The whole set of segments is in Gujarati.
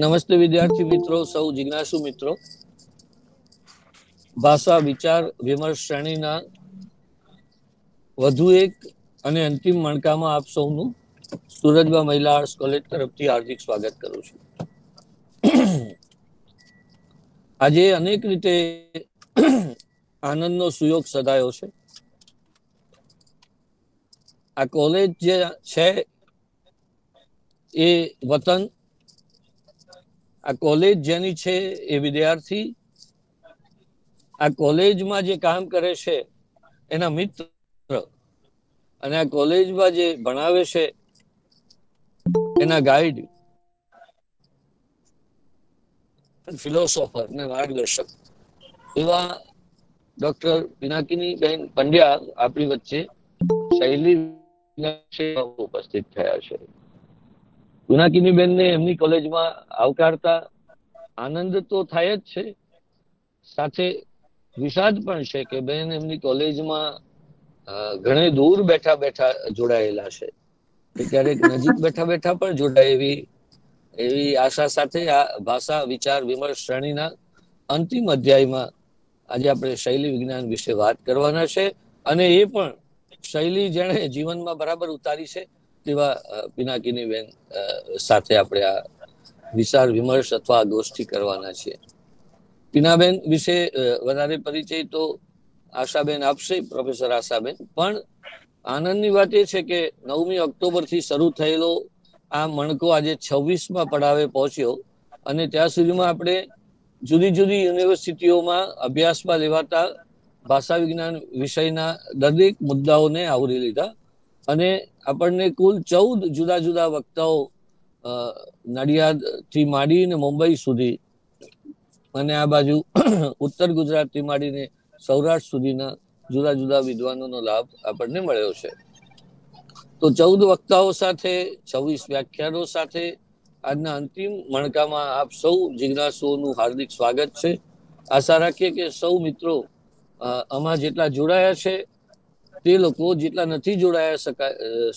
નમસ્તે વિદ્યાર્થી મિત્રો, સૌ જિજ્ઞાસુ મિત્રો. ભાષા વિચાર વિમર્શ શ્રેણીના વધુ એક અને અંતિમ મણકામાં આપ સૌનું સુરતમાં મહિલા આર્ટ્સ કોલેજ તરફથી હાર્દિક સ્વાગત કરું છું. આજે અનેક રીતે આનંદનો સુયોગ સધાયો છે. આ કોલેજ જે છે એ વતન, આ કોલેજ જેની છે એ વિદ્યાર્થી, આ કોલેજમાં જે કામ કરે છે એના મિત્ર, અને આ કોલેજમાં જે ભણાવે છે એના ગાઈડ, ફિલોસોફર ને માર્ગદર્શક એવા ડોક્ટર પિનાકીનીબેન પંડ્યા આપણી વચ્ચે શૈલી ઉપસ્થિત થયા છે. પિનાકીનીબેનને એમની કોલેજમાં આવકારતા આનંદ તો થાય જ છે, સાથે વિષાદ પણ છે કે બેન એમની કોલેજમાં ઘણે દૂર બેઠા બેઠા જોડાયેલા છે, ક્યારેક નજીક બેઠા બેઠા પણ જોડાય એવી આશા સાથે આ ભાષા વિચાર વિમર્શ શ્રેણીના અંતિમ અધ્યાયમાં આજે આપણે શૈલી વિજ્ઞાન વિશે વાત કરવાના છે, અને એ પણ શૈલી જેણે જીવનમાં બરાબર ઉતારી છે તેવા પિનાકીનીબેન સાથે આપણે આ વિચાર વિમર્શ અથવા ગોષ્ઠી કરવાના છીએ. પિનાબેન વિશે વધારે પરિચય તો આશાબેન આપશે, પ્રોફેસર આશાબેન. પણ આનંદની વાત એ છે કે 9મી ઓક્ટોબરથી શરૂ થયેલો આ મણકો આજે 26માં પડાવે પહોંચ્યો, અને ત્યાં સુધીમાં આપણે જુદી જુદી યુનિવર્સિટીઓમાં અભ્યાસમાં લેવાતા ભાષા વિજ્ઞાન વિષયના દરેક મુદ્દાઓને આવરી લીધા, અને આપણને કુલ 14 જુદા જુદા વક્તાઓ નડિયાદથી માંડીને મુંબઈ સુધી, અને આ બાજુ ઉત્તર ગુજરાતથી માંડીને સૌરાષ્ટ્ર સુધીના જુદા જુદા વિદ્વાનોનો લાભ આપણને મળ્યો છે. તો 14 વક્તાઓ સાથે 26 વ્યાખ્યાનો સાથે આજના અંતિમ મણકામાં આપ સૌ જિજ્ઞાસુઓનું હાર્દિક સ્વાગત છે. આશા રાખીએ કે સૌ મિત્રો આમાં જેટલા જોડાયા છે તે લોકો, જેટલા નથી જોડાયા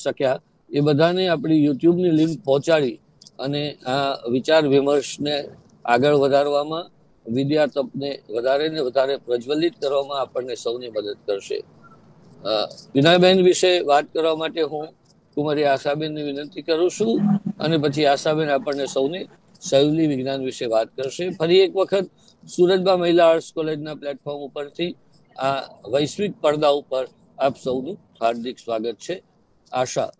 શક્યા એ બધાને આપણી યુટ્યુબની લિંક પહોંચાડી અને આ વિચાર વિમર્શને આગળ વધારવામાં, વિદ્યાતપને વધારે ને વધારે પ્રજ્વલિત કરવામાં આપણને સૌની મદદ કરશે. વિનયબેન વિશે વાત કરવા માટે હું કુમારી આશાબેનને વિનંતી કરું છું, અને પછી આશાબેન આપણને સૌને શૈલી વિજ્ઞાન વિશે વાત કરશે. ફરી એક વખત સુરતમાં મહિલા આર્ટ્સ કોલેજના પ્લેટફોર્મ ઉપરથી આ વૈશ્વિક પડદા ઉપર આપ સૌનું હાર્દિક સ્વાગત છે. આશા.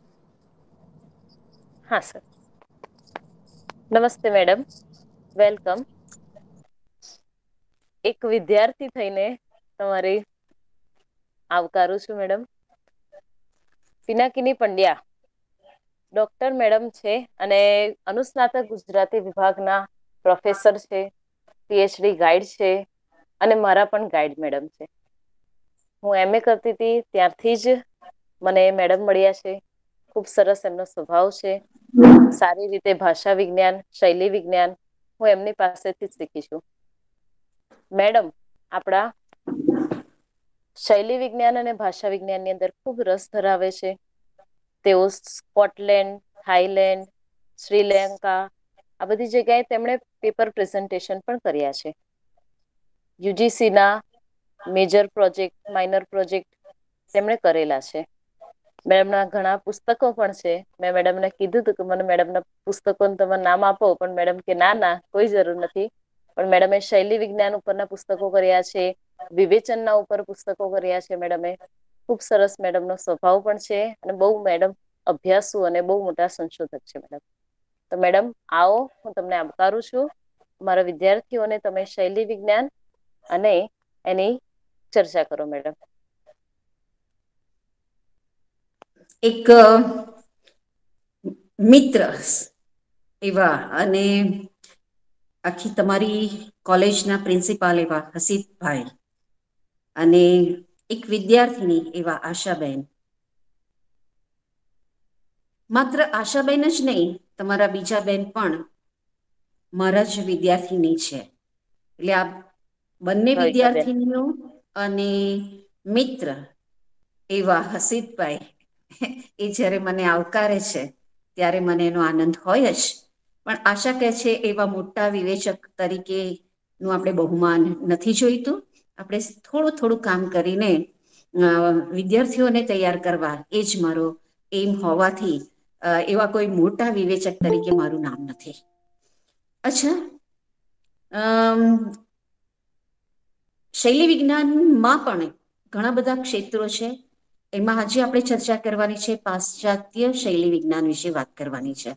હા સર. નમસ્તે મેડમ, વેલકમ. એક વિદ્યાર્થી થઈને તમારી આવકારું છું મેડમ. પિનાકીની પંડ્યા ડોક્ટર મેડમ છે અને અનુસ્નાતક ગુજરાતી વિભાગના પ્રોફેસર છે, પીએચડી ગાઈડ છે, અને મારા પણ ગાઈડ મેડમ છે. હું એમએ કરતી હતી ત્યારથી જ મને મેડમ મળ્યા છે. ખૂબ સરસ એમનો સ્વભાવ છે. સારી રીતે ભાષા વિજ્ઞાન, શૈલી વિજ્ઞાન હું એમની પાસેથી જ શીખી છું. મેડમ આપણા શૈલી વિજ્ઞાન અને ભાષા વિજ્ઞાનની અંદર ખૂબ રસ ધરાવે છે. તેઓ સ્કોટલેન્ડ, થાઈલેન્ડ, શ્રીલંકા આ બધી જગ્યાએ તેમણે પેપર પ્રેઝન્ટેશન પણ કર્યા છે. યુજીસીના મેજર પ્રોજેક્ટ, માઇનર પ્રોજેક્ટ તેમણે કરેલા છે. મેડમના ઘણા પુસ્તકો પણ છે. મેં મેડમને કીધું હતું કે મને મેડમના પુસ્તકોનું તમે નામ આપો, પણ મેડમ કે ના કોઈ જરૂર નથી. પણ મેડમે શૈલી વિજ્ઞાન ઉપરના પુસ્તકો કર્યા છે, વિવેચનના ઉપર પુસ્તકો કર્યા છે મેડમે. ખૂબ સરસ મેડમનો સ્વભાવ પણ છે, અને બહુ મેડમ અભ્યાસુ અને બહુ મોટા સંશોધક છે મેડમ. તો મેડમ આવો, હું તમને આવકારું છું. મારા વિદ્યાર્થીઓને તમે શૈલી વિજ્ઞાન અને એની ચર્ચા કરો મેડમ. એક મિત્ર એવા અને આખી તમારી કોલેજના પ્રિન્સિપાલ એવા હસીબભાઈ, અને એક વિદ્યાર્થીની એવા આશાબેન. માત્ર આશાબેન જ નહીં, તમારા બીજા બેન પણ મારા જ વિદ્યાર્થીની છે. એટલે આ બંને ભાવિકાબેન. વિદ્યાર્થીનીઓ અને મિત્ર એવા હસીબભાઈ એ જ્યારે મને આવકારે છે ત્યારે મને એનો આનંદ હોય જ. પણ આશા કહે છે એવા મોટા વિવેચક તરીકેનું આપણે બહુમાન નથી જોઈતું. આપણે થોડું થોડું કામ કરીને વિદ્યાર્થીઓને તૈયાર કરવા એ જ મારો એમ હોવાથી એવા કોઈ મોટા વિવેચક તરીકે મારું નામ નથી. અચ્છા, શૈલી વિજ્ઞાનમાં પણ ઘણા બધા ક્ષેત્રો છે. એમાં આજે આપણે ચર્ચા કરવાની છે પાશ્ચાત્ય શૈલી વિજ્ઞાન વિશે વાત કરવાની છે.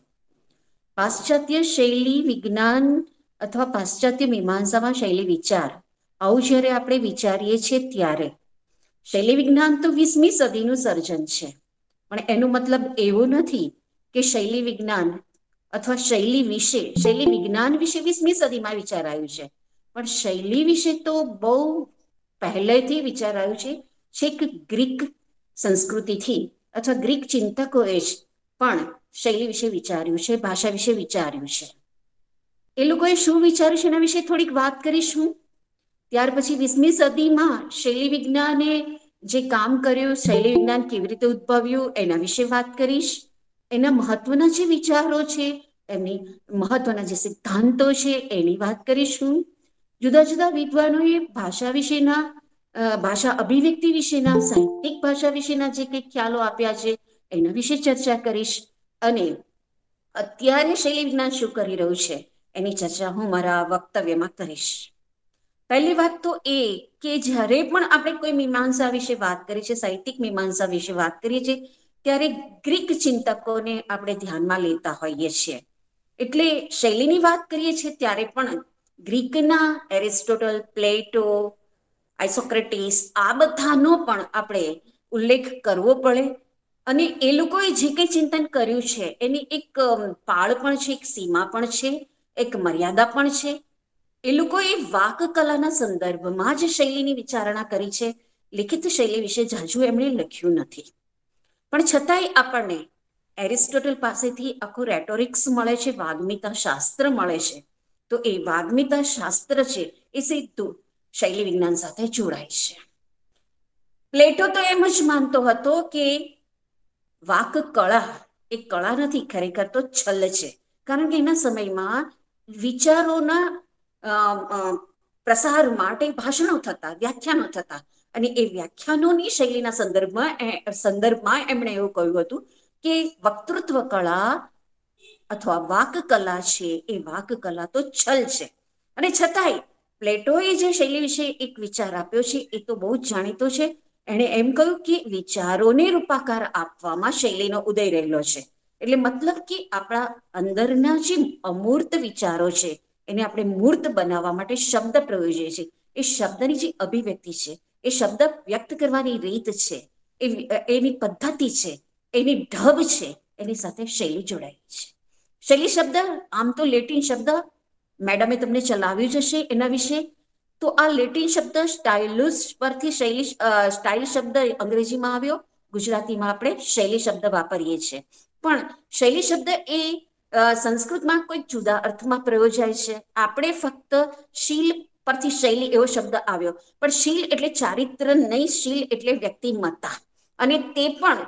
પાશ્ચાત્ય શૈલી વિજ્ઞાન અથવા પાશ્ચાત્ય મીમાંસામાં શૈલી વિચાર, આવું જ્યારે આપણે વિચારીએ છીએ ત્યારે શૈલી વિજ્ઞાન તો 20મી સદીનું સર્જન છે. પણ એનો મતલબ એવો નથી કે શૈલી વિજ્ઞાન અથવા શૈલી વિજ્ઞાન વિશે 20મી સદીમાં વિચારાયું છે. પણ શૈલી વિશે તો બહુ પહેલેથી વિચારાયું છે. છેક ગ્રીક સંસ્કૃતિથી અથવા ગ્રીક ચિંતકોએ જ પણ શૈલી વિશે વિચાર્યું છે, ભાષા વિશે વિચાર્યું છે. એ લોકોએ શું વિચાર્યું છે એના વિશે થોડીક વાત કરીશું. ત્યાર પછી 20મી સદીમાં શૈલી વિજ્ઞાને જે કામ કર્યું, શૈલી વિજ્ઞાન કેવી રીતે ઉદ્ભવ્યું એના વિશે વાત કરીશ. એના મહત્વના જે વિચારો છે, એમની મહત્વના જે સિદ્ધાંતો છે એની વાત કરીશું. જુદા જુદા વિદ્વાનોએ ભાષા વિશેના, ભાષા અભિવ્યક્તિ વિશેના, સાહિત્યિક ભાષા વિશેના જે કંઈક ખ્યાલો આપ્યા છે એના વિશે ચર્ચા કરીશ. અને અત્યારે શૈલી વિજ્ઞાન શું કરી રહ્યું છે એની ચર્ચા હું મારા વક્તવ્યમાં કરીશ. પહેલી વાત તો એ કે જ્યારે પણ આપણે કોઈ મીમાંસા વિશે વાત કરીએ છીએ, સાહિત્યિક મીમાંસા વિશે વાત કરીએ છીએ, ત્યારે ગ્રીક ચિંતકોને આપણે ધ્યાનમાં લેતા હોઈએ છીએ. એટલે શૈલીની વાત કરીએ છીએ ત્યારે પણ ગ્રીકના એરિસ્ટોટલ, પ્લેટો, આઇસોક્રેટિસ, આ બધાનો પણ આપણે ઉલ્લેખ કરવો પડે. અને એ લોકોએ જે કંઈ ચિંતન કર્યું છે એની એક પાળ પણ છે, એક સીમા પણ છે, એક મર્યાદા પણ છે. એ લોકોએ વાક કલાના સંદર્ભમાં જ શૈલીની વિચારણા કરી છે. લિખિત શૈલી વિશે ઝાઝું એમણે લખ્યું નથી. પણ છતાંય આપણને એરિસ્ટોટલ પાસેથી આખું રેટોરિક્સ મળે છે, વાગ્મિતા શાસ્ત્ર મળે છે. તો એ વાગ્મિતા શાસ્ત્ર છે એ સીધું શૈલી વિજ્ઞાન સાથે જોડાય છે. પ્લેટો તો એમ જ માનતો હતો કે વાક કળા એ કળા નથી, ખરેખર તો છલ છે. કારણ કે એના સમયમાં વિચારોના પ્રસાર માટે ભાષણો થતા, વ્યાખ્યાનો થતા, અને એ વ્યાખ્યાનોની શૈલીના સંદર્ભમાં એમણે એવું કહ્યું હતું કે વક્તૃત્વ કળા અથવા વાક કલા છે એ વાક કલા તો છલ છે. અને છતાંય પ્લેટોએ જે શૈલી વિશે એક વિચાર આપ્યો છે એ તો બહુ જ જાણીતો છે. એણે એમ કહ્યું કે વિચારોને રૂપાકાર આપવામાં શૈલીનો ઉદય રહેલો છે. એટલે મતલબ કે આપણા અંદરના જે અમૂર્ત વિચારો છે એને આપણે મૂર્ત બનાવવા માટે શબ્દ પ્રયોજીએ છીએ. એ શબ્દની જે અભિવ્યક્તિ છે, એ શબ્દ વ્યક્ત કરવાની રીત છે, એની પદ્ધતિ છે, એની ઢબ છે, એની સાથે શૈલી જોડાયેલી છે. શૈલી શબ્દ આમ તો લેટિન શબ્દ મેડમે તમને ચલાવ્યું જ હશે એના વિશે. તો આ લેટિન શબ્દ સ્ટાઇલુસ પરથી સ્ટાઇલ શબ્દ અંગ્રેજીમાં આવ્યો, ગુજરાતીમાં આપણે શૈલી શબ્દ વાપરીએ છીએ. પણ શૈલી શબ્દ એ સંસ્કૃતમાં કોઈ જુદા અર્થમાં પ્રયોજાય છે. આપણે ફક્ત શીલ પરથી શૈલી એવો શબ્દ આવ્યો, પણ શીલ એટલે ચારિત્ર નહીં, શીલ એટલે વ્યક્તિમત્તા. અને તે પણ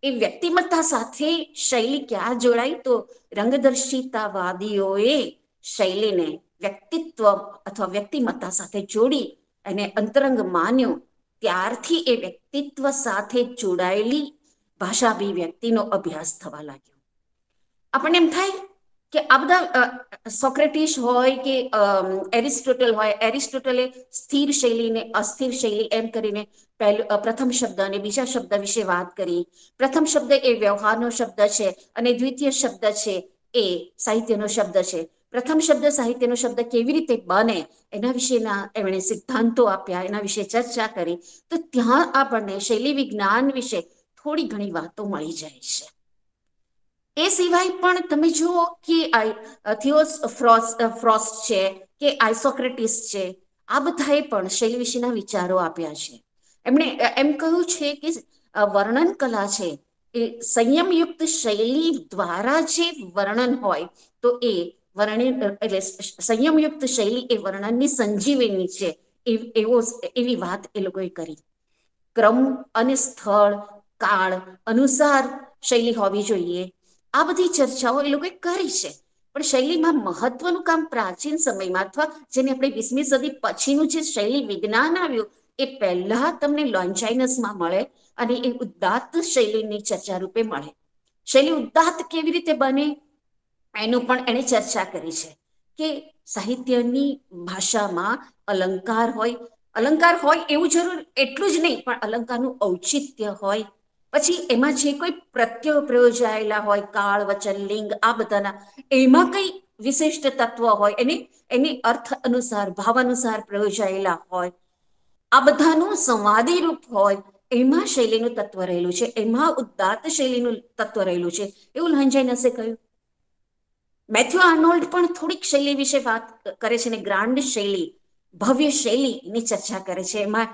એ વ્યક્તિમત્તા સાથે શૈલી ક્યાં જોડાય? તો રંગદર્શિતાવાદીઓએ શૈલીને વ્યક્તિત્વ અથવા વ્યક્તિમત્તા સાથે જોડી અને અંતરંગ માન્યું. ત્યારથી એ વ્યક્તિત્વ સાથે જોડાયેલી ભાષા અભિવ્યક્તિનો અભ્યાસ થવા લાગ્યો. આપણને એમ થાય કે આ બધા સોક્રેટિસ હોય કે એરિસ્ટોટલ હોય, એરિસ્ટોટલે સ્થિર શૈલીને અસ્થિર શૈલી એમ કરીને પ્રથમ શબ્દ અને બીજા શબ્દ વિશે વાત કરી. પ્રથમ શબ્દ એ વ્યવહારનો શબ્દ છે અને દ્વિતીય શબ્દ છે એ સાહિત્યનો શબ્દ છે. પ્રથમ શબ્દ સાહિત્યનો શબ્દ કેવી રીતે બને એના વિશેના એમણે સિદ્ધાંતો આપ્યા, એના વિશે ચર્ચા કરી. તો ત્યાં આપણને શૈલી વિજ્ઞાન વિશે થોડી ઘણી વાતો મળી જાય છે. એ સિવાય પણ તમે જુઓ કે ફ્રોસ્ટ છે કે આઇસોક્રેટિસ છે, આ બધાએ પણ શૈલી વિશેના વિચારો આપ્યા છે. એમણે એમ કહ્યું છે કે વર્ણન કલા છે એ સંયમયુક્ત શૈલી દ્વારા જે વર્ણન હોય તો એ એટલે સંયમયુક્ત શૈલી એ વર્ણનની સંજીવની છે. એવી વાત એ લોકોએ કરી. ક્રમ અને સ્થળ કાળ અનુસાર શૈલી હોવી જોઈએ. આ બધી ચર્ચાઓ એ લોકોએ કરી છે. પણ શૈલીમાં મહત્વનું કામ પ્રાચીન સમયમાં અથવા જેને આપણે 20મી સદી પછીનું જે શૈલી વિજ્ઞાન આવ્યું એ પહેલા તમને લોન્ચાઇનસમાં મળે અને એ ઉદાત્ત શૈલીની ચર્ચા રૂપે મળે. શૈલી ઉદાત્ત કેવી રીતે બને એનું પણ એણે ચર્ચા કરી છે કે સાહિત્યની ભાષામાં અલંકાર હોય એવું જરૂર એટલું જ નહીં, પણ અલંકારનું ઔચિત્ય હોય, પછી એમાં જે કોઈ પ્રત્યયો પ્રયોજાયેલા હોય, કાળ, વચન, લિંગ, આ બધાના એમાં કઈ વિશિષ્ટ તત્વ હોય, એની અર્થ અનુસાર, ભાવ અનુસાર પ્રયોજાયેલા હોય, આ બધાનું સંવાદી રૂપ હોય, એમાં શૈલીનું તત્વ રહેલું છે, એમાં ઉદાત્ત શૈલીનું તત્વ રહેલું છે એવું લોન્ચાઇનસે કહ્યું. મેથ્યુ આર્નોલ્ડ પણ થોડીક શૈલી વિશે વાત કરે છે ને ગ્રાન્ડ શૈલી, ભવ્ય શૈલીની ચર્ચા કરે છે. એમાં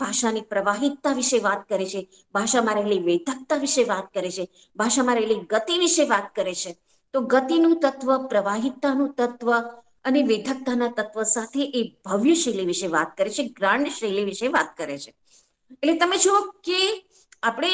ભાષાની પ્રવાહિતતા વિશે વાત કરે છે, ભાષામાં રહેલી વેધકતા વિશે વાત કરે છે, ભાષામાં રહેલી ગતિ વિશે વાત કરે છે. તો ગતિનું તત્વ, પ્રવાહિતતાનું તત્વ અને વેધકતાના તત્વ સાથે એ ભવ્ય શૈલી વિશે વાત કરે છે, ગ્રાન્ડ શૈલી વિશે વાત કરે છે. એટલે તમે જુઓ કે આપણે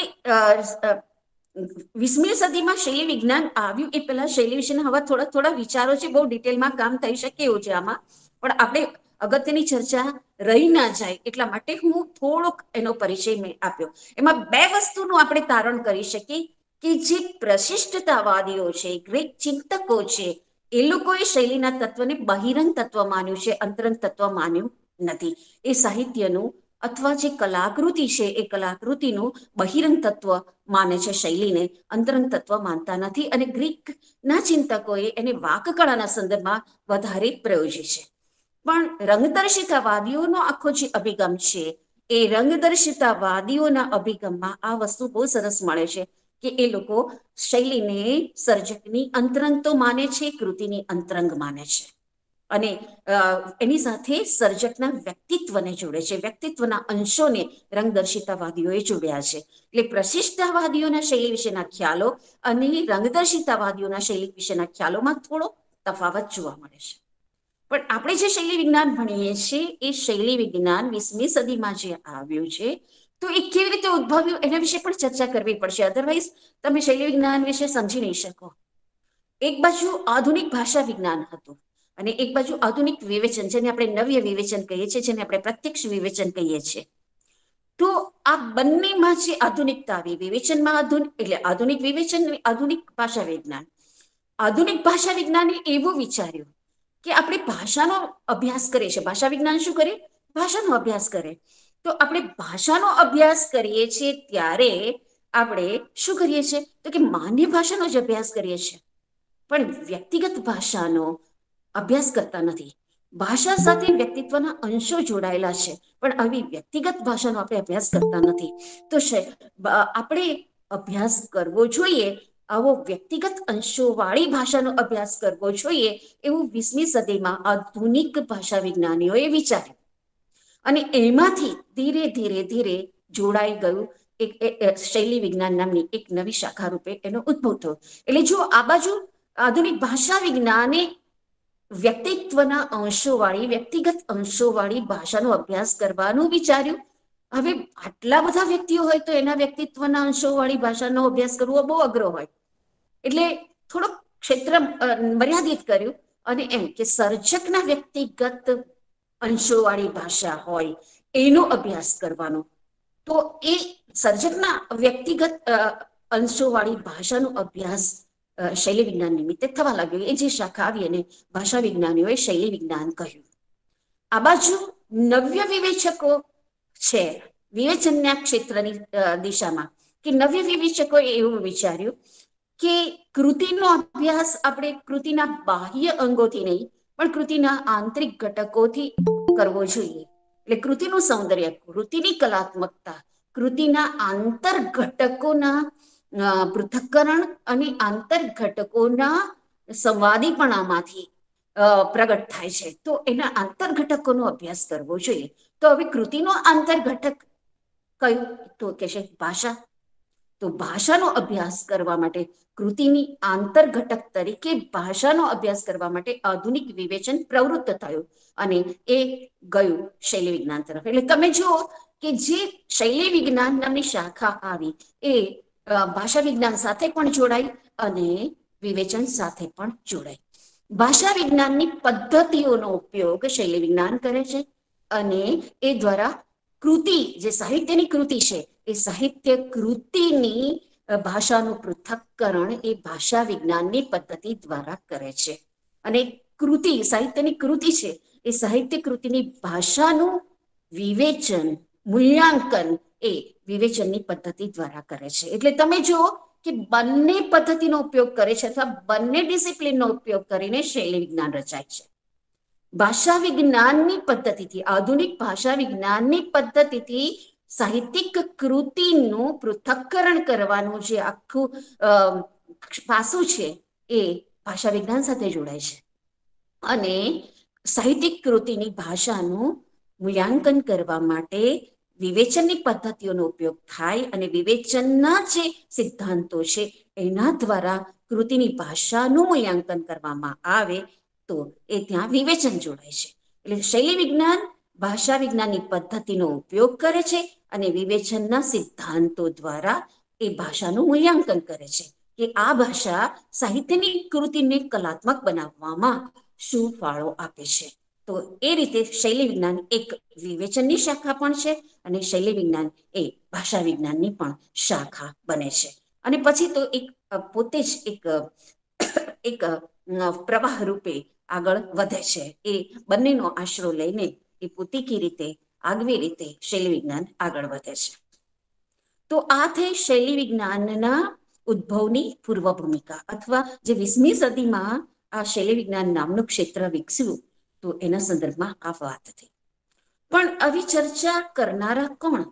20મી સદીમાં શૈલી વિજ્ઞાન આવ્યું એ પહેલા શૈલી વિશેના હવા થોડા વિચારો છે, બહુ ડિટેલમાં કામ થઈ શકે એવું છે આમાં, પણ આપણે અગત્યની ચર્ચા રહી ના જાય એટલા માટે હું થોડોક એનો પરિચય મેં આપ્યો. એમાં 2 વસ્તુનું આપણે તારણ કરી શકીએ કે જે પ્રશિષ્ટતાવાદીઓ છે, ગ્રીક ચિંતકો છે, એ લોકોએ શૈલીના તત્વને બહિરંગ તત્વ માન્યું છે, અંતરંગ તત્વ માન્યું નથી. એ સાહિત્યનું અથવા જે કલાકૃતિ છે એ કલાકૃતિનું બહિરંગ તત્વ માને છે, શૈલીને અંતરંગ તત્વ માનતા નથી. અને ગ્રીકના ચિંતકોએ એને વાકકળાના સંદર્ભમાં વધારે પ્રયોજી છે. પણ રંગદર્શિતાવાદીઓનો આખો જે અભિગમ છે એ રંગદર્શિતાવાદીઓના અભિગમમાં આ વસ્તુ બહુ સરસ મળે છે કે એ લોકો શૈલીને સર્જકની અંતરંગ તો માને છે, કૃતિની અંતરંગ માને છે, અને એની સાથે સર્જકના વ્યક્તિત્વને જોડે છે, વ્યક્તિત્વના અંશોને રંગદર્શિતાવાદીઓએ જોડ્યા છે. એટલે પ્રશિષ્ટતાવાદીઓના શૈલી વિશેના ખ્યાલો અને રંગદર્શિતાવાદીઓના શૈલી વિશેના ખ્યાલોમાં થોડો તફાવત જોવા મળે છે. પણ આપણે જે શૈલી વિજ્ઞાન ભણીએ છીએ એ શૈલી વિજ્ઞાન 20મી સદીમાં જે આવ્યું છે તો એ કેવી રીતે ઉદ્ભવ્યું એના વિશે પણ ચર્ચા કરવી પડશે, અધરવાઇઝ તમે શૈલી વિજ્ઞાન વિશે સમજી નહીં શકો. એક બાજુ આધુનિક ભાષા વિજ્ઞાન હતું અને એક બાજુ આધુનિક વિવેચન, જેને આપણે નવ્ય વિવેચન કહીએ છીએ, જેને આપણે પ્રત્યક્ષ વિવેચન કહીએ છીએ. તો આ બંનેમાં જે આધુનિકતા આવી, વિવેચનમાં એટલે આધુનિક વિવેચન, આધુનિક ભાષા વિજ્ઞાન. આધુનિક ભાષા વિજ્ઞાને એવું વિચાર્યું કે આપણે ભાષાનો અભ્યાસ કરીએ છીએ. ભાષા વિજ્ઞાન શું કરે? ભાષાનો અભ્યાસ કરે. તો આપણે ભાષાનો અભ્યાસ કરીએ છીએ ત્યારે આપણે શું કરીએ છીએ તો કે માન્ય ભાષાનો જ અભ્યાસ કરીએ છીએ, પણ વ્યક્તિગત ભાષાનો અભ્યાસ કરતા નથી. ભાષા સાથે વ્યક્તિત્વના અંશો જોડાયેલા છે, પણ આવી વ્યક્તિગત ભાષાનો આપણે અભ્યાસ કરતા નથી. તો આપણે અભ્યાસ કરવો જોઈએ, આવો વ્યક્તિગત અંશોવાળી ભાષાનો અભ્યાસ કરવો જોઈએ એવું 20મી સદીમાં આધુનિક ભાષા વિજ્ઞાનીઓએ વિચાર્યું. અને એમાંથી ધીરે ધીરે જોડાઈ ગયું એક શૈલી વિજ્ઞાન નામની એક નવી શાખા રૂપે એનો ઉદ્ભવ થયો. એટલે જો આ બાજુ આધુનિક ભાષા વિજ્ઞાને વ્યક્તિત્વના અંશોવાળી, વ્યક્તિગત અંશોવાળી ભાષાનો અભ્યાસ કરવાનું વિચાર્યું. હવે આટલા બધા વ્યક્તિઓ હોય તો એના વ્યક્તિત્વના અંશોવાળી ભાષાનો અભ્યાસ કરવો બહુ અઘરો હોય, એટલે થોડોક ક્ષેત્ર મર્યાદિત કર્યું અને એમ કે સર્જકના વ્યક્તિગત અંશોવાળી ભાષા હોય એનો અભ્યાસ કરવાનો. તો એ સર્જકના વ્યક્તિગત અંશોવાળી ભાષાનો અભ્યાસ શૈલી વિજ્ઞાન નિમિત્તે થવા લાગ્યું. એ જે શાખા આવી અને ભાષા વિજ્ઞાનીઓએ શૈલી વિજ્ઞાન કહ્યું. આ બાજુ નવ્ય વિવેચકો છે વિવેચનના ક્ષેત્રની દિશામાં, કે નવ્ય વિવેચકોએ એવું વિચાર્યું કે કૃતિનો અભ્યાસ આપણે કૃતિના બાહ્ય અંગોથી નહીં પણ કૃતિના આંતરિક ઘટકોથી કરવો જોઈએ. એટલે કૃતિનું સૌંદર્ય, કૃતિની કલાત્મકતા, કૃતિના આંતર ઘટકોના પૃથક્કરણ અને આંતર ઘટકોના સંવાદીપણામાંથી પ્રગટ થાય છે. તો એના આંતર ઘટકોનો અભ્યાસ કરવો જોઈએ. તો હવે કૃતિનો આંતર ઘટક કયું? તો કે છે ભાષા. તો ભાષાનો અભ્યાસ કરવા માટે, કૃતિની આંતર ઘટક તરીકે ભાષાનો અભ્યાસ કરવા માટે આધુનિક વિવેચન પ્રવૃત્ત થયું અને એ ગયું શૈલી વિજ્ઞાન તરફ. એટલે તમે જુઓ કે જે શૈલી વિજ્ઞાન નામની શાખા આવી એ ભાષા વિજ્ઞાન સાથે પણ જોડાઈ અને વિવેચન સાથે પણ જોડાય. ભાષા વિજ્ઞાનની પદ્ધતિઓનો ઉપયોગ શૈલી વિજ્ઞાન કરે છે અને એ દ્વારા કૃતિ, જે સાહિત્યની કૃતિ છે, એ સાહિત્ય કૃતિની ભાષાનું પૃથક્કરણ એ ભાષા વિજ્ઞાનની પદ્ધતિ દ્વારા કરે છે. અને કૃતિ, સાહિત્યની કૃતિ છે, એ સાહિત્ય કૃતિની ભાષાનું વિવેચન, મૂલ્યાંકન એ વિવેચનની પદ્ધતિ દ્વારા કરે છે. એટલે તમે જુઓ કે બંને પદ્ધતિનો ઉપયોગ કરે છે અથવા બંને ડિસિપ્લિનનો ઉપયોગ કરીને શૈલી વિજ્ઞાન રચાય છે. ભાષા વિજ્ઞાનની પદ્ધતિથી, આધુનિક ભાષા વિજ્ઞાનની પદ્ધતિથી સાહિત્યિક કૃતિનું પૃથક્કરણ કરવાનું જે આખું પાસું છે એ ભાષા વિજ્ઞાન સાથે જોડાય છે. અને સાહિત્યિક કૃતિની ભાષાનું મૂલ્યાંકન કરવા માટે વિવેચનની પદ્ધતિઓનો ઉપયોગ થાય અને વિવેચનના જે સિદ્ધાંતો છે એના દ્વારા કૃતિની ભાષાનું મૂલ્યાંકન કરવામાં આવે તો એ ત્યાં વિવેચન જોડાય છે. એટલે શૈલી વિજ્ઞાન ભાષા વિજ્ઞાનની પદ્ધતિનો ઉપયોગ કરે છે અને વિવેચનના સિદ્ધાંતો દ્વારા એ ભાષાનું મૂલ્યાંકન કરે છે કે આ ભાષા સાહિત્યની કૃતિને કલાત્મક બનાવવામાં શું ફાળો આપે છે. તો એ રીતે શૈલી વિજ્ઞાન એક વિવેચનની શાખા પણ છે અને શૈલી વિજ્ઞાન એ ભાષા વિજ્ઞાનની પણ શાખા બને છે. અને પછી તો એક પોતે જ એક પ્રવાહ રૂપે આગળ વધે છે. એ બંનેનો આશરો લઈને એ પોતીકી રીતે, આગવી રીતે શૈલી વિજ્ઞાન આગળ વધે છે. તો આ થઈ શૈલી વિજ્ઞાનના ઉદ્ભવની પૂર્વ ભૂમિકા, અથવા જે 20મી સદીમાં આ શૈલી વિજ્ઞાન નામનું ક્ષેત્ર વિકસ્યું તો એના સંદર્ભમાં આ વાત થઈ. પણ આવી ચર્ચા કરનારા કોણ?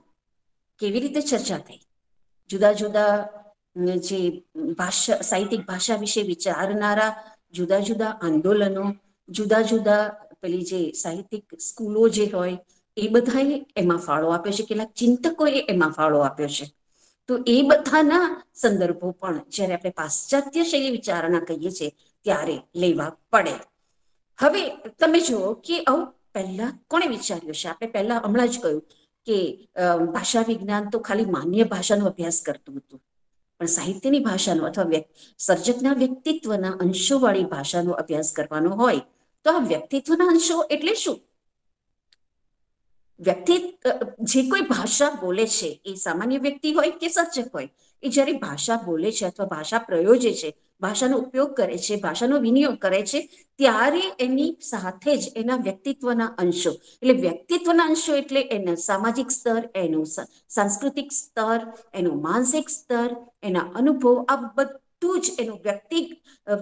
કેવી રીતે ચર્ચા થઈ? જુદા જુદા જે ભાષા, સાહિત્યિક ભાષા વિશે વિચારનારા જુદા જુદા આંદોલનો, જુદા જુદા પેલી જે સાહિત્યિક સ્કૂલો જે હોય એ બધાએ એમાં ફાળો આપ્યો છે. કેટલાક ચિંતકોએ એમાં ફાળો આપ્યો છે. તો એ બધાના સંદર્ભો પણ જ્યારે આપણે પાશ્ચાત્ય શૈલી વિચારણા કહીએ છીએ ત્યારે લેવા પડે. હવે તમે જુઓ કે આવું પહેલા કોણે વિચાર્યું છે? આપણે પહેલા હમણાં જ કહ્યું કે ભાષા વિજ્ઞાન તો ખાલી માન્ય ભાષાનો અભ્યાસ કરતું હતું, પણ સાહિત્યની ભાષાનો અથવા સર્જકના વ્યક્તિત્વના અંશોવાળી ભાષાનો અભ્યાસ કરવાનો હોય તો આ વ્યક્તિત્વના અંશો એટલે શું? વ્યક્તિ જે કોઈ ભાષા બોલે છે એ સામાન્ય વ્યક્તિ હોય કે સર્જક હોય, એ જ્યારે ભાષા બોલે છે અથવા ભાષા પ્રયોજે છે, ભાષાનો ઉપયોગ કરે છે, ભાષાનો વિનિયોગ કરે છે, ત્યારે એની સાથે જ એના વ્યક્તિત્વના અંશો, એટલે વ્યક્તિત્વના અંશો એટલે એના સામાજિક સ્તર, એનું સાંસ્કૃતિક સ્તર, એનું માનસિક સ્તર, એના અનુભવ, આ બધું જ એનું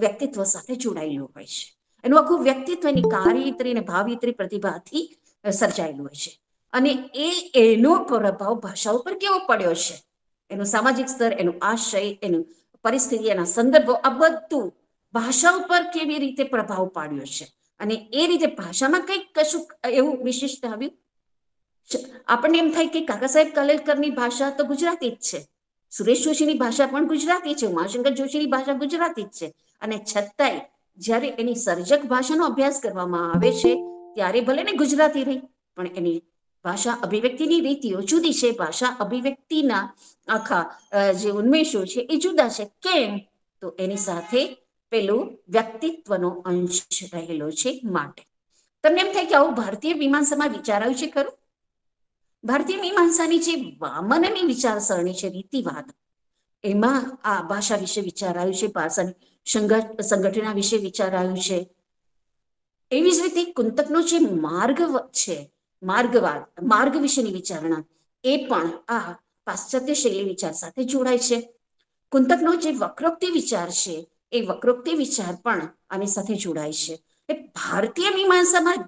વ્યક્તિત્વ સાથે જોડાયેલું હોય છે. એનું આખું વ્યક્તિત્વ એની કાર્યતરી અને ભાવયત્રી પ્રતિભાથી સર્જાયેલું હોય છે. અને એનો પ્રભાવ ભાષા ઉપર કેવો પડ્યો છે, એનું સામાજિક સ્તર, એનું આશય, એનું પરિસ્થિતિ, એના સંદર્ભો, આ બધું ભાષા ઉપર કેવી રીતે પ્રભાવ પાડ્યો છે. અને એ રીતે ભાષામાં કંઈક કશું એવું વિશિષ્ટ આવ્યું. આપણને એમ થાય કે કાકા સાહેબ કાલેલકરની ભાષા તો ગુજરાતી જ છે, સુરેશ જોશીની ભાષા પણ ગુજરાતી છે, ઉમાશંકર જોશીની ભાષા ગુજરાતી જ છે, અને છતાંય જ્યારે એની સર્જક ભાષાનો અભ્યાસ કરવામાં આવે છે ત્યારે ભલે ને ગુજરાતી રહી, પણ એની ભાષા અભિવ્યક્તિની રીતિઓ જુદી છે. ભાષા અભિવ્યક્તિના આખા જે ઉન્મેષો છે એ જુદા છે. કેમ? તો એની સાથે પેલું વ્યક્તિત્વનો અંશ રહેલો છે. માટે તમને એમ થાય કે આવું ભારતીય મીમાંસામાં વિચારાયું છે ખરું? ભારતીય મીમાંસાની જે વામનની વિચારસરણી છે, રીતિવાદ, એમાં આ ભાષા વિશે વિચારાયું છે, ભાષાની સંગઠના વિશે વિચારાયું છે. એવી જ રીતે કુંતકનો જે માર્ગ છે, માર્ગવાદ, માર્ગ વિશેની વિચારણા, એ પણ આ પાશ્ચાત્ય શૈલી વિચાર સાથે જોડાય છે. કુંતકનો જે વક્રોક્તિ વિચાર છે એ વક્રોક્તિ વિચાર પણ આની સાથે જોડાય છે. ભારતીય મીમાંસામાં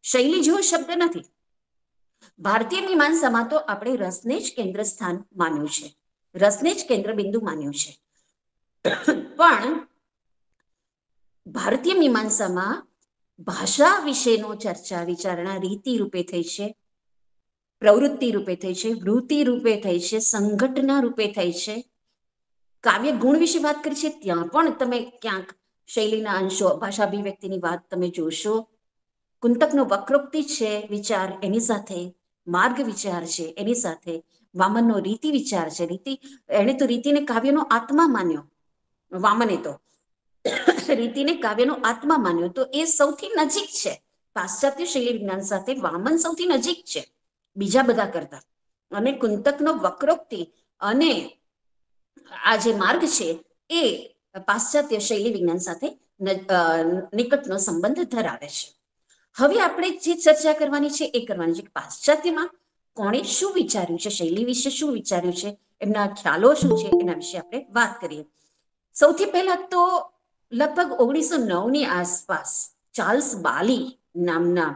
શૈલી જેવો શબ્દ નથી. ભારતીય મીમાંસામાં તો આપણે રસને જ કેન્દ્ર સ્થાન માન્યું છે, રસને જ કેન્દ્ર બિંદુ માન્યું છે. પણ ભારતીય મીમાંસામાં ભાષા વિશેનો ચર્ચા વિચારણા રીતિ રૂપે થઈ છે, પ્રવૃત્તિ રૂપે થઈ છે, વૃત્તિ રૂપે થઈ છે, સંઘટના રૂપે થઈ છે. કાવ્ય ગુણ વિશે વાત કરી છે, ત્યાં પણ તમે ક્યાંક શૈલીના અંશો, ભાષા અભિવ્યક્તિની વાત તમે જોશો. કુંતકનો વક્રોક્તિ છે વિચાર, એની સાથે માર્ગ વિચાર છે, એની સાથે વામનનો રીતિ વિચાર છે. એણે તો રીતિને કાવ્યનો આત્મા માન્યો, વામને તો. રીતિને કાવ્યનો આત્મા માન્યો તો એ સૌથી નજીક છે પાશ્ચાત્ય શૈલી વિજ્ઞાન સાથે. વામન સૌથી નજીક છે બીજા બધા કરતા. અને કુંતકનો વક્રોક્તિ અને આ જે માર્ગ છે એ પાશ્ચાત્ય શૈલી વિજ્ઞાન સાથે નિકટનો સંબંધ ધરાવે છે. હવે આપણે જે ચર્ચા કરવાની છે એ કરવાની છે કે પાશ્ચાત્યમાં કોણે શું વિચાર્યું છે, શૈલી વિશે શું વિચાર્યું છે, એમના ખ્યાલો શું છે, એના વિશે આપણે વાત કરીએ. સૌથી પહેલા તો લગભગ 1909 ની આસપાસ ચાર્લ્સ બાલી નામના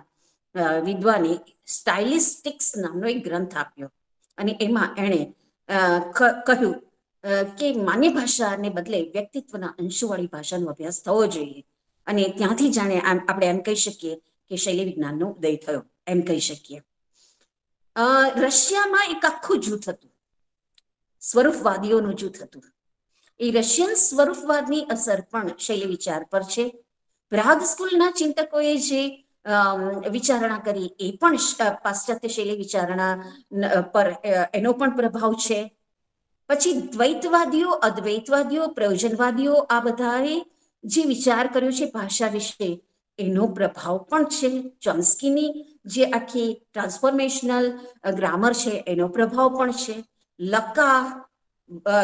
વિદ્વાને સ્ટાઇલિસ્ટિક્સ નામનો એક ગ્રંથ આપ્યો અને એમાં એણે કહ્યું કે માન્ય ભાષાને બદલે વ્યક્તિત્વના અંશોવાળી ભાષાનો અભ્યાસ થવો જોઈએ. અને ત્યાંથી જાણે આપણે એમ કહી શકીએ કે શૈલી વિજ્ઞાનનો ઉદય થયો એમ કહી શકીએ. રશિયામાં એક આખું જૂથ હતું, સ્વરૂપવાદીઓનું જૂથ હતું. એ રશિયન સ્વરૂપવાદની અસર પણ શૈલી વિચાર પર છે. પ્રાગ સ્કૂલના ચિંતકોએ જે વિચારણા કરી એ પણ પાશ્ચાત્ય શૈલી વિચારણા પર એનો પણ પ્રભાવ છે. પછી દ્વૈતવાદીઓ, અદ્વૈતવાદીઓ, પ્રયોજનવાદીઓ આ બધાએ જે વિચાર કર્યો છે ભાષા વિશે એનો પ્રભાવ પણ છે. ચોમ્સ્કીની જે આખી ટ્રાન્સફોર્મેશનલ ગ્રામર છે એનો પ્રભાવ પણ છે. લકા,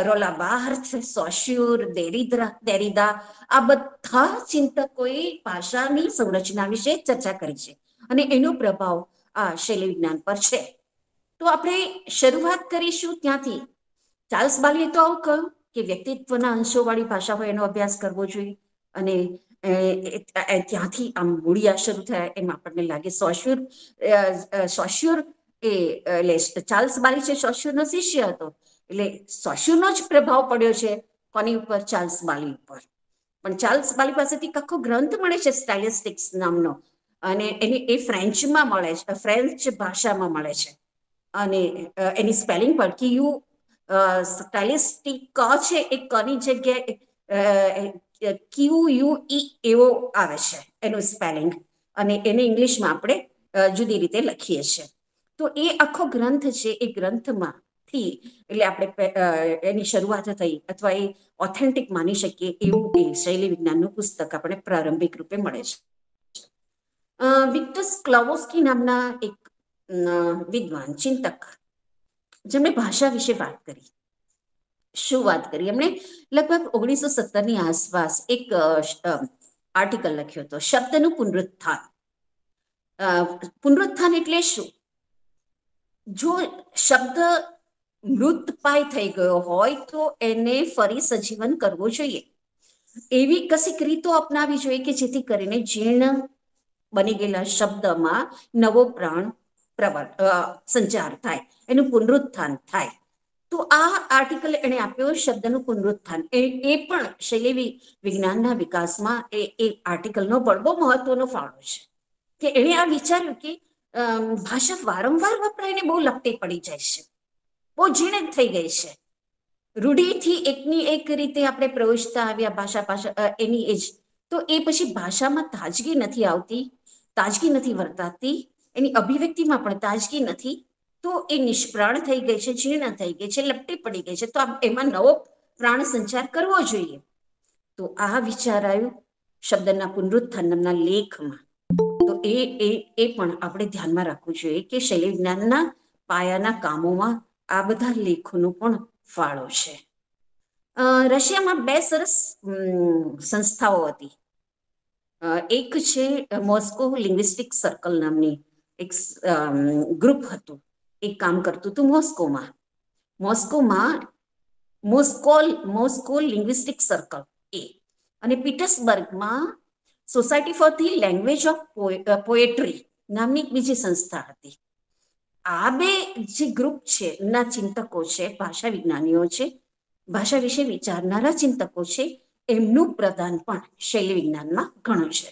રોલા બાર્થ, સોશ્યુર, દેરીદા આ બધા ચિંતકોએ ભાષાની સંરચના વિશે ચર્ચા કરી છે અને એનો પ્રભાવ આ શૈલી વિજ્ઞાન પર છે. તો આપણે શરૂઆત કરીશું ત્યાંથી. ચાર્લ્સ બાલીએ તો આવું કહ્યું કે વ્યક્તિત્વના અંશોવાળી ભાષા હોય એનો અભ્યાસ કરવો જોઈએ અને ત્યાંથી આમ મૂળિયા શરૂ થયા એમ આપણને લાગે. સોશ્યુર એટલે ચાર્લ્સ બાલી છે સોશ્યુરનો શિષ્ય હતો એટલે સોશ્યુરનો જ પ્રભાવ પડ્યો છે કોની ઉપર? ચાર્લ્સ બાલી ઉપર. પણ ચાર્લ્સ બાલી પાસેથી આખો ગ્રંથ મળે છે સ્ટાઇલિસ્ટિક્સ નામનો અને એ ફ્રેન્ચમાં મળે છે, ફ્રેન્ચ ભાષામાં મળે છે અને એની સ્પેલિંગ પણ કે યુ સ્ટાઇલિસ્ટિક છે એ કની જગ્યાએ QUE એવો આવે છે એનું સ્પેલિંગ અને એને ઇંગ્લિશમાં આપણે જુદી રીતે લખીએ છીએ. તો એ આખો ગ્રંથ છે એ ગ્રંથમાંથી એટલે આપણે એની શરૂઆત થઈ અથવા એ ઓથેન્ટિક માની શકીએ એવું એ શૈલી વિજ્ઞાનનું પુસ્તક આપણે પ્રારંભિક રૂપે મળે છે. વિક્ટર સ્ક્લાવોસ્કી નામના એક વિદ્વાન ચિંતક જેમણે ભાષા વિશે વાત કરી. શું વાત કરી એમણે? લગભગ 1917 ની આસપાસ એક આર્ટિકલ લખ્યો હતો, શબ્દનું પુનરુત્થાન. પુનરુત્થાન એટલે શું? જો શબ્દ મૃતપાય થઈ ગયો હોય તો એને ફરી સજીવન કરવું જોઈએ. એવી કશીક રીતો અપનાવી જોઈએ કે જેથી કરીને જીર્ણ બની ગયેલા શબ્દમાં નવો પ્રાણ સંચાર થાય, એનું પુનરુત્થાન થાય. તો આ આર્ટિકલ એને આપ્યો શબ્દનું પુનરુત્થાન. એ પણ શૈલી વિજ્ઞાનના વિકાસમાં એ આર્ટિકલનો બહુ મહત્વનો ફાળો છે કે એણે આ વિચાર્યું કે ભાષા વારંવાર વપરાઈને બહુ લપટી પડી જાય છે, બહુ જીર્ણ થઈ ગઈ છે. રૂઢિથી એકની એક રીતે આપણે પ્રવેશતા આવ્યા ભાષા એની એ જ. તો એ પછી ભાષામાં તાજગી નથી આવતી, તાજગી નથી વર્તાતી, એની અભિવ્યક્તિમાં પણ તાજગી નથી. તો એ નિષ્પ્રાણ થઈ ગઈ છે, જીર્ણ થઈ ગઈ છે, લપટી પડી ગઈ છે. તો એમાં નવો પ્રાણ સંચાર કરવો જોઈએ. તો આ વિચાર આવ્યું શબ્દના પુનરુત્થાન નામના લેખમાં. તો એ પણ આપણે ધ્યાનમાં રાખવું જોઈએ કે શૈલી વિજ્ઞાનના પાયાના કામોમાં આ બધા લેખોનો પણ ફાળો છે. રશિયામાં 2 સરસ સંસ્થાઓ હતી. એક છે મોસ્કો લિંગ્વિસ્ટિક સર્કલ નામની એક ગ્રુપ હતું, એક કામ કરતું હતું મોસ્કોમાં મોસ્કો લિંગ્વિસ્ટિક સર્કલ એ, અને પીટર્સબર્ગમાં society for the language of poetry નામની એક બીજી સંસ્થા હતી. આ 2 જે ગ્રુપ છે ના ચિંતકો છે, ભાષા વિજ્ઞાનીઓ છે, ભાષા વિશે વિચારનારા ચિંતકો છે, એમનું પ્રદાન પણ શૈલી વિજ્ઞાનમાં ઘણું છે.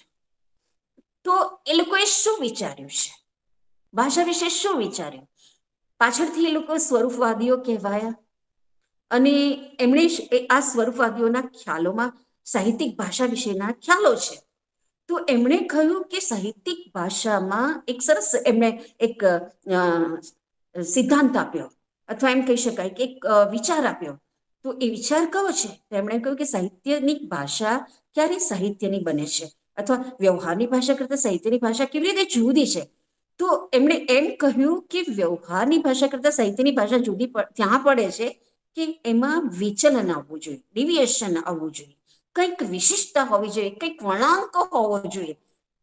તો એ લોકોએ શું વિચાર્યું છે? ભાષા વિશે શું વિચાર્યું? પાછળથી એ લોકો સ્વરૂપવાદીઓ કહેવાયા અને એમણે આ સ્વરૂપવાદીઓના ખ્યાલોમાં સાહિત્યિક ભાષા વિશેના ખ્યાલો છે. તો એમણે કહ્યું કે સાહિત્યિક ભાષામાં એક સરસ એમણે એક સિદ્ધાંત આપ્યો અથવા એમ કહી શકાય કે એક વિચાર આપ્યો. તો તો એ વિચાર કયો છે? તો એમણે કહ્યું કે સાહિત્યની ભાષા ક્યારે સાહિત્યની બને છે, અથવા વ્યવહારની ભાષા કરતા સાહિત્યની ભાષા કેવી રીતે જુદી છે? તો એમણે એમ કહ્યું કે વ્યવહારની ભાષા કરતા સાહિત્યની ભાષા જુદી ત્યાં પડે છે કે એમાં વિચલન આવવું જોઈએ, ડિવિએશન આવવું જોઈએ, કંઈક વિશિષ્ટતા હોવી જોઈએ, કંઈક વળાંક હોવો જોઈએ,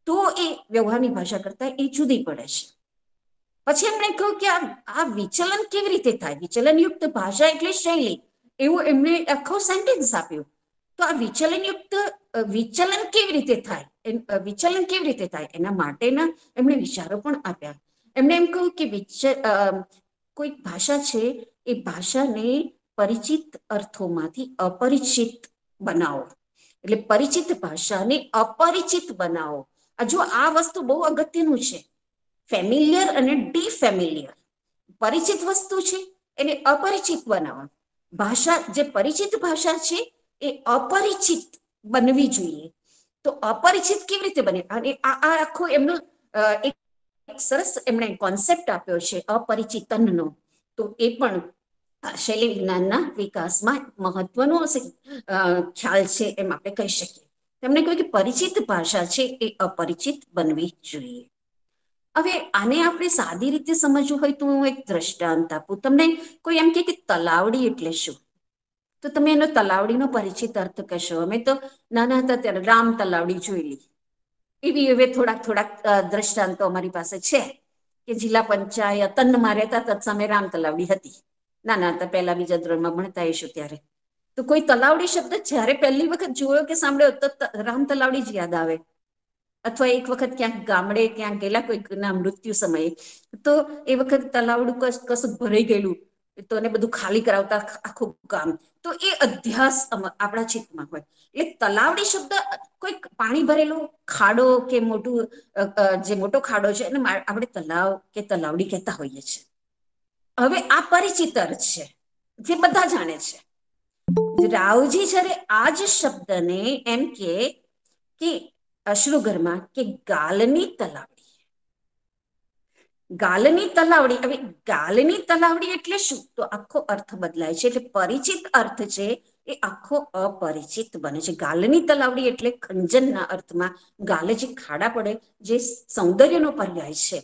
તો એ વ્યવહારની ભાષા કરતા એ જુદી પડે છે. પછી એમણે કહ્યું કે આ વિચલન કેવી રીતે થાય? વિચલનયુક્ત ભાષા એટલે શૈલી, એવું એમણે આખો સેન્ટેન્સ આપ્યું. તો આ વિચલન કેવી રીતે થાય, વિચલન કેવી રીતે થાય એના માટેના એમણે વિચારો પણ આપ્યા. એમણે એમ કહ્યું કે કોઈ ભાષા છે એ ભાષાને પરિચિત અર્થોમાંથી અપરિચિત બનાવો, એટલે પરિચિત ભાષાને અપરિચિત બનાવો. જો આ વસ્તુ બહુ અગત્યનું છે, ફેમિલિયર અને ડીફેમિલિયર. પરિચિત વસ્તુ છે એને અપરિચિત બનાવવા. ભાષા જે પરિચિત ભાષા છે એ અપરિચિત બનવી જોઈએ. તો અપરિચિત કેવી રીતે બને? અને આ આખો એમનો એક સરસ એમણે કોન્સેપ્ટ આપ્યો છે અપરિચિતનનો. તો એ પણ શૈલી વિજ્ઞાનના વિકાસમાં મહત્વનો ખ્યાલ છે એમ આપણે કહી શકીએ. તેમણે કહ્યું કે પરિચિત ભાષા છે એ અપરિચિત બનવી જોઈએ. હવે આને આપણે સાદી રીતે સમજવું હોય તો હું એક દ્રષ્ટાંત આપું તમને. કોઈ એમ કે તલાવડી એટલે શું? તો તમે એનો તલાવડીનો પરિચિત અર્થ કહેશો. અમે તો નાના હતા ત્યારે રામ તલાવડી જોયેલી. એવી હવે થોડાક દ્રષ્ટાંતો અમારી પાસે છે કે જિલ્લા પંચાયત તન્નમાં રહેતા તત્સમય રામ તલાવડી હતી. નાના હતા, પહેલા બીજા ધોરણમાં ભણતા હશું ત્યારે. તો કોઈ તલાવડી શબ્દ જ્યારે પહેલી વખત જોયો કે સાંભળ્યો તો રામ તલાવડી જ યાદ આવે. અથવા એક વખત ક્યાંક ગામડે ક્યાંક ગયેલા કોઈકના મૃત્યુ સમયે, તો એ વખત તલાવડું કશું ભરાઈ ગયેલું, તો એને બધું ખાલી કરાવતા આખું ગામ. તો એ અધ્યાસ આપણા ચિત્તમાં હોય. એટલે તલાવડી શબ્દ કોઈ પાણી ભરેલું ખાડો કે જે મોટો ખાડો છે એને આપણે તલાવ કે તલાવડી કહેતા હોઈએ છીએ. હવે આ પરિચિત અર્થ છે જે બધા જાણે છે. રાવજી જ્યારે આ જ શબ્દને એમ કે અશ્રુઘરમાં કે ગાલની તલાવડી. ગાલની તલાવડી. હવે ગાલની તલાવડી એટલે શું? તો આખો અર્થ બદલાય છે. એટલે પરિચિત અર્થ છે એ આખો અપરિચિત બને છે. ગાલની તલાવડી એટલે ખંજનના અર્થમાં ગાલે જે ખાડા પડે, જે સૌંદર્યનો પર્યાય છે,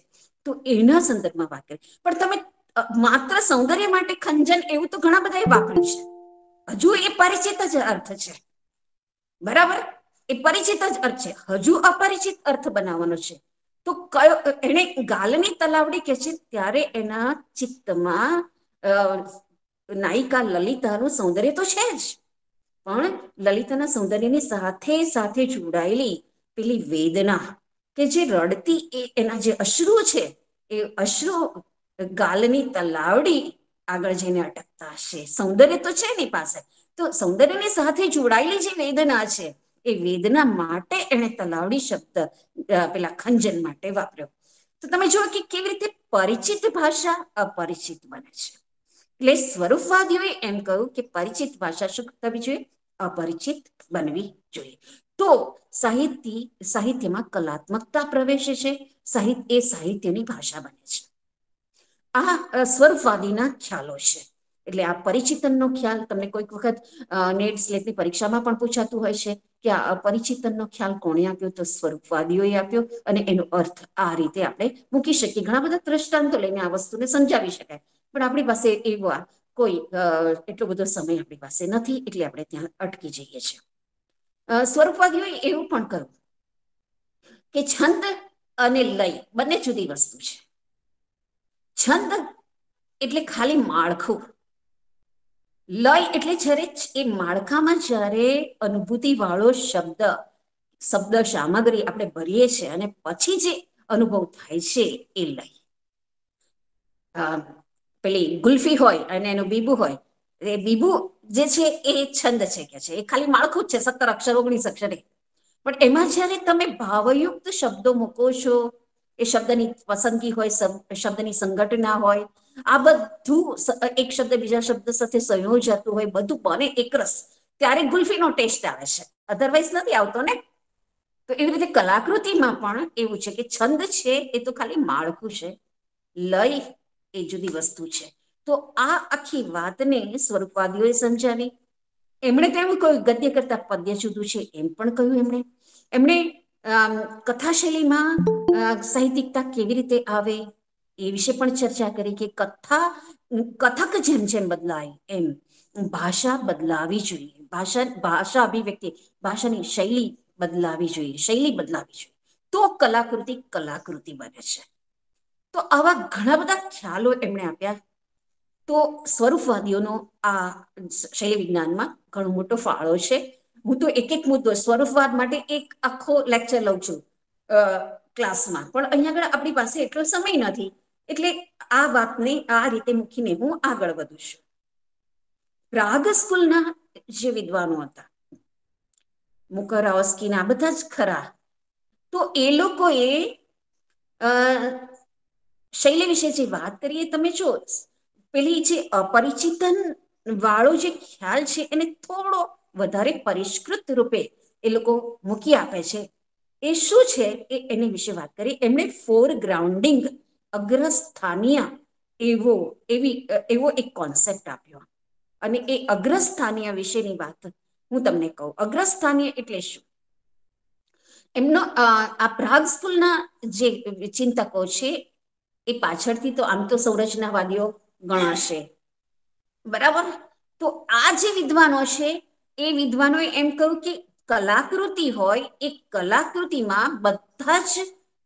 તો એના સંદર્ભમાં વાત કરી. પણ તમે માત્ર સૌંદર્ય માટે ખંજન એવું તો ઘણા બધા વાપર્યું છે. હજુ એ પરિચિત જ અર્થ છે, બરાબર? એ પરિચિત જ અર્થ છે, હજુ અપરિચિત અર્થ બનાવવાનો છે. તો કયો? એને ગાલની તલાવડી કે છે ત્યારે એના ચિત્તમાં નાયિકા લલિતાનું સૌંદર્ય તો છે જ, પણ લલિતાના સૌંદર્યની સાથે સાથે જોડાયેલી પેલી વેદના કે જે રડતી એના જે અશ્રુ છે, એ અશ્રુ ગાલની તલાવડી આગળ જઈને અટકતા હશે. સૌંદર્ય તો છે એની પાસે, તો સૌંદર્યની સાથે જોડાયેલી જે વેદના છે એ વેદના માટે એને તલાવડી શબ્દ પેલા ખંજન માટે વાપર્યો. તો તમે જુઓ કે કેવી રીતે પરિચિત ભાષા અપરિચિત બને છે. એટલે સ્વરૂપવાદીઓએ એમ કહ્યું કે પરિચિત ભાષા શું થવી જોઈએ? અપરિચિત બનવી જોઈએ. તો સાહિત્યમાં કલાત્મકતા પ્રવેશે છે, એ સાહિત્યની ભાષા બને છે. આ સ્વરૂપવાદીના ખ્યાલો છે. એટલે આ પરિચિતનનો ખ્યાલ તમને કોઈક વખત નેટ સ્લેટની પરીક્ષામાં પણ પૂછાતું હોય છે કે આ અપરિચિતનનો ખ્યાલ કોણે આપ્યો? તો સ્વરૂપવાદીઓએ આપ્યો. અને એનો અર્થ આ રીતે આપણે મૂકી શકીએ. ઘણા બધા દ્રષ્ટાંતો લઈને આ વસ્તુને સમજાવી શકાય, પણ આપણી પાસે એવા કોઈ એટલો બધો સમય આપણી પાસે નથી, એટલે આપણે ત્યાં અટકી જઈએ છીએ. સ્વરૂપવાદીઓએ એવું પણ કહ્યું કે છંદ અને લય બંને જુદી વસ્તુ છે. છંદ એટલે ખાલી માળખું, લય એટલે જ્યારે એ માળખામાં જ્યારે અનુભૂતિ વાળો શબ્દ સામગ્રી આપણે ભરીએ છીએ અને પછી જે અનુભવ થાય છે એ લય. પેલી ગુલ્ફી હોય અને એનું બીબુ હોય, એ બીબુ જે છે એ છંદ છે કે છે, એ ખાલી માળખું જ છે, 17 અક્ષર 19 અક્ષર. પણ એમાં જ્યારે તમે ભાવયુક્ત શબ્દો મૂકો છો, એ શબ્દની પસંદગી હોય, શબ્દની સંઘટના હોય, આ બધું એક શબ્દ બીજા શબ્દ સાથે સંયોજાતું હોય, બધું બને એકરસ, ત્યારે ગુલ્ફીનો ટેસ્ટ આવે છે, અધરવાઇઝ નથી આવતો ને. તો એવી રીતે કલાકૃતિમાં પણ એવું છે કે છંદ છે એ તો ખાલી માળખું છે, લય એ જુદી વસ્તુ છે. તો તો આ આખી વાતને સ્વરૂપવાદીઓએ સમજાવી. એમણે તો એવું કહ્યું ગદ્ય કરતા પદ્ય જુદું છે, એમ પણ કહ્યું. એમણે કથા શૈલીમાં સાહિત્યિકતા કેવી રીતે આવે એ વિશે પણ ચર્ચા કરી કે કથક જેમ જેમ બદલાય એમ ભાષા બદલાવી જોઈએ. ભાષા અભિવ્યક્તિ, ભાષાની શૈલી બદલાવી જોઈએ. તો કલાકૃતિ બને છે. તો આવા ઘણા બધા ખ્યાલો એમણે આપ્યા. તો સ્વરૂપવાદીઓનો આ શૈલી વિજ્ઞાનમાં ઘણો મોટો ફાળો છે. હું તો એક એક મુદ્દો સ્વરૂપવાદ માટે એક આખો લેક્ચર લઉં છું ક્લાસમાં, પણ અહીંયા આગળ આપણી પાસે એટલો સમય નથી, એટલે આ વાતને આ રીતે મૂકીને હું આગળ વધું છું. પ્રાગ સ્કૂલના જે વિદ્વાનો હતા, મુકરાવસ્કીના બધા જ ખરા, તો એ લોકોએ શૈલી વિશે જે વાત કરીએ, તમે જો પેલી જે અપરિચિતન વાળો જે ખ્યાલ છે એને થોડો વધારે પરિષ્કૃત રૂપે એ લોકો મૂકી આપે છે. એ શું છે એની વિશે વાત કરી. એમણે ફોરગ્રાઉન્ડિંગ, અગ્રસ્થાનીય એવો એક કોન્સેપ્ટ આપ્યો. અને એ અગ્રસ્થાનીય વિશેની વાત હું તમને કહું. અગ્રસ્થાનીય એટલે શું? એમનો આ પ્રાગ સ્કૂલના જે ચિંતકો છે એ પાછળથી તો આમ તો સંરચનાવાદીઓ ગણાશે, બરાબર. તો આ જે વિદ્વાનો છે એ વિદ્વાનોએ એમ કહ્યું કે કલાકૃતિ હોય, એ કલાકૃતિમાં બધા જ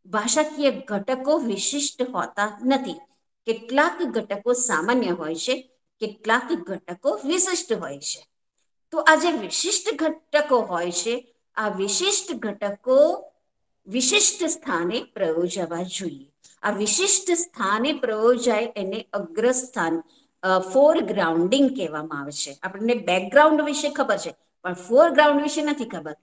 ભાષાકીય ઘટકો વિશિષ્ટ હોતા નથી. કેટલાક ઘટકો સામાન્ય હોય છે, કેટલાક ઘટકો વિશિષ્ટ હોય છે. તો આ જે વિશિષ્ટ ઘટકો હોય છે, આ વિશિષ્ટ ઘટકો વિશિષ્ટ સ્થાને પ્રયોજવા જોઈએ. આ વિશિષ્ટ સ્થાને પ્રયોજાય એને અગ્રસ્થાન, ફોરગ્રાઉન્ડિંગ કહેવામાં આવે છે. આપણને બેકગ્રાઉન્ડ વિશે ખબર છે, પણ ફોરગ્રાઉન્ડ વિશે નથી ખબર.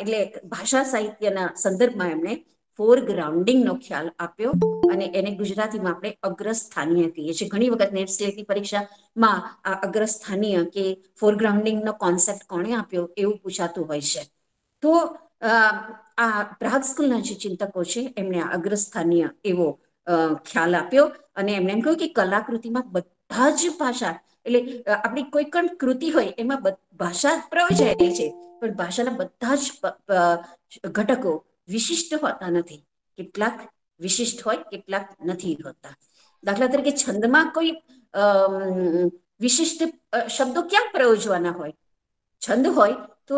એટલે ભાષા સાહિત્યના સંદર્ભમાં એમણે ફોરગ્રાઉન્ડિંગનો ખ્યાલ આપ્યો, અને એને ગુજરાતીમાં આપણે અગ્રસ્થાનીય કહીએ છીએ. ઘણી વખત નેટ સ્લેટની પરીક્ષામાં આ અગ્રસ્થાનીય કે ફોરગ્રાઉન્ડિંગનો કોન્સેપ્ટ કોણે આપ્યો એવું પૂછાતું હોય છે. તો આ પ્રાગ સ્કૂલના જે ચિંતકો છે એમણે આ અગ્રસ્થાનીય એવો ખ્યાલ આપ્યો, અને એમણે એમ કહ્યું કે કલાકૃતિમાં બધા જ ભાષા, એટલે આપણી કોઈ પણ કૃતિ હોય એમાં ભાષા પ્રયોજાયેલી છે, પણ ભાષાના બધા જ ઘટકો વિશિષ્ટ હોતા નથી. કેટલાક વિશિષ્ટ હોય, કેટલાક નથી હોતા. દાખલા તરીકે છંદમાં કોઈ વિશિષ્ટ શબ્દો ક્યાં પ્રયોજવાના હોય? છંદ હોય તો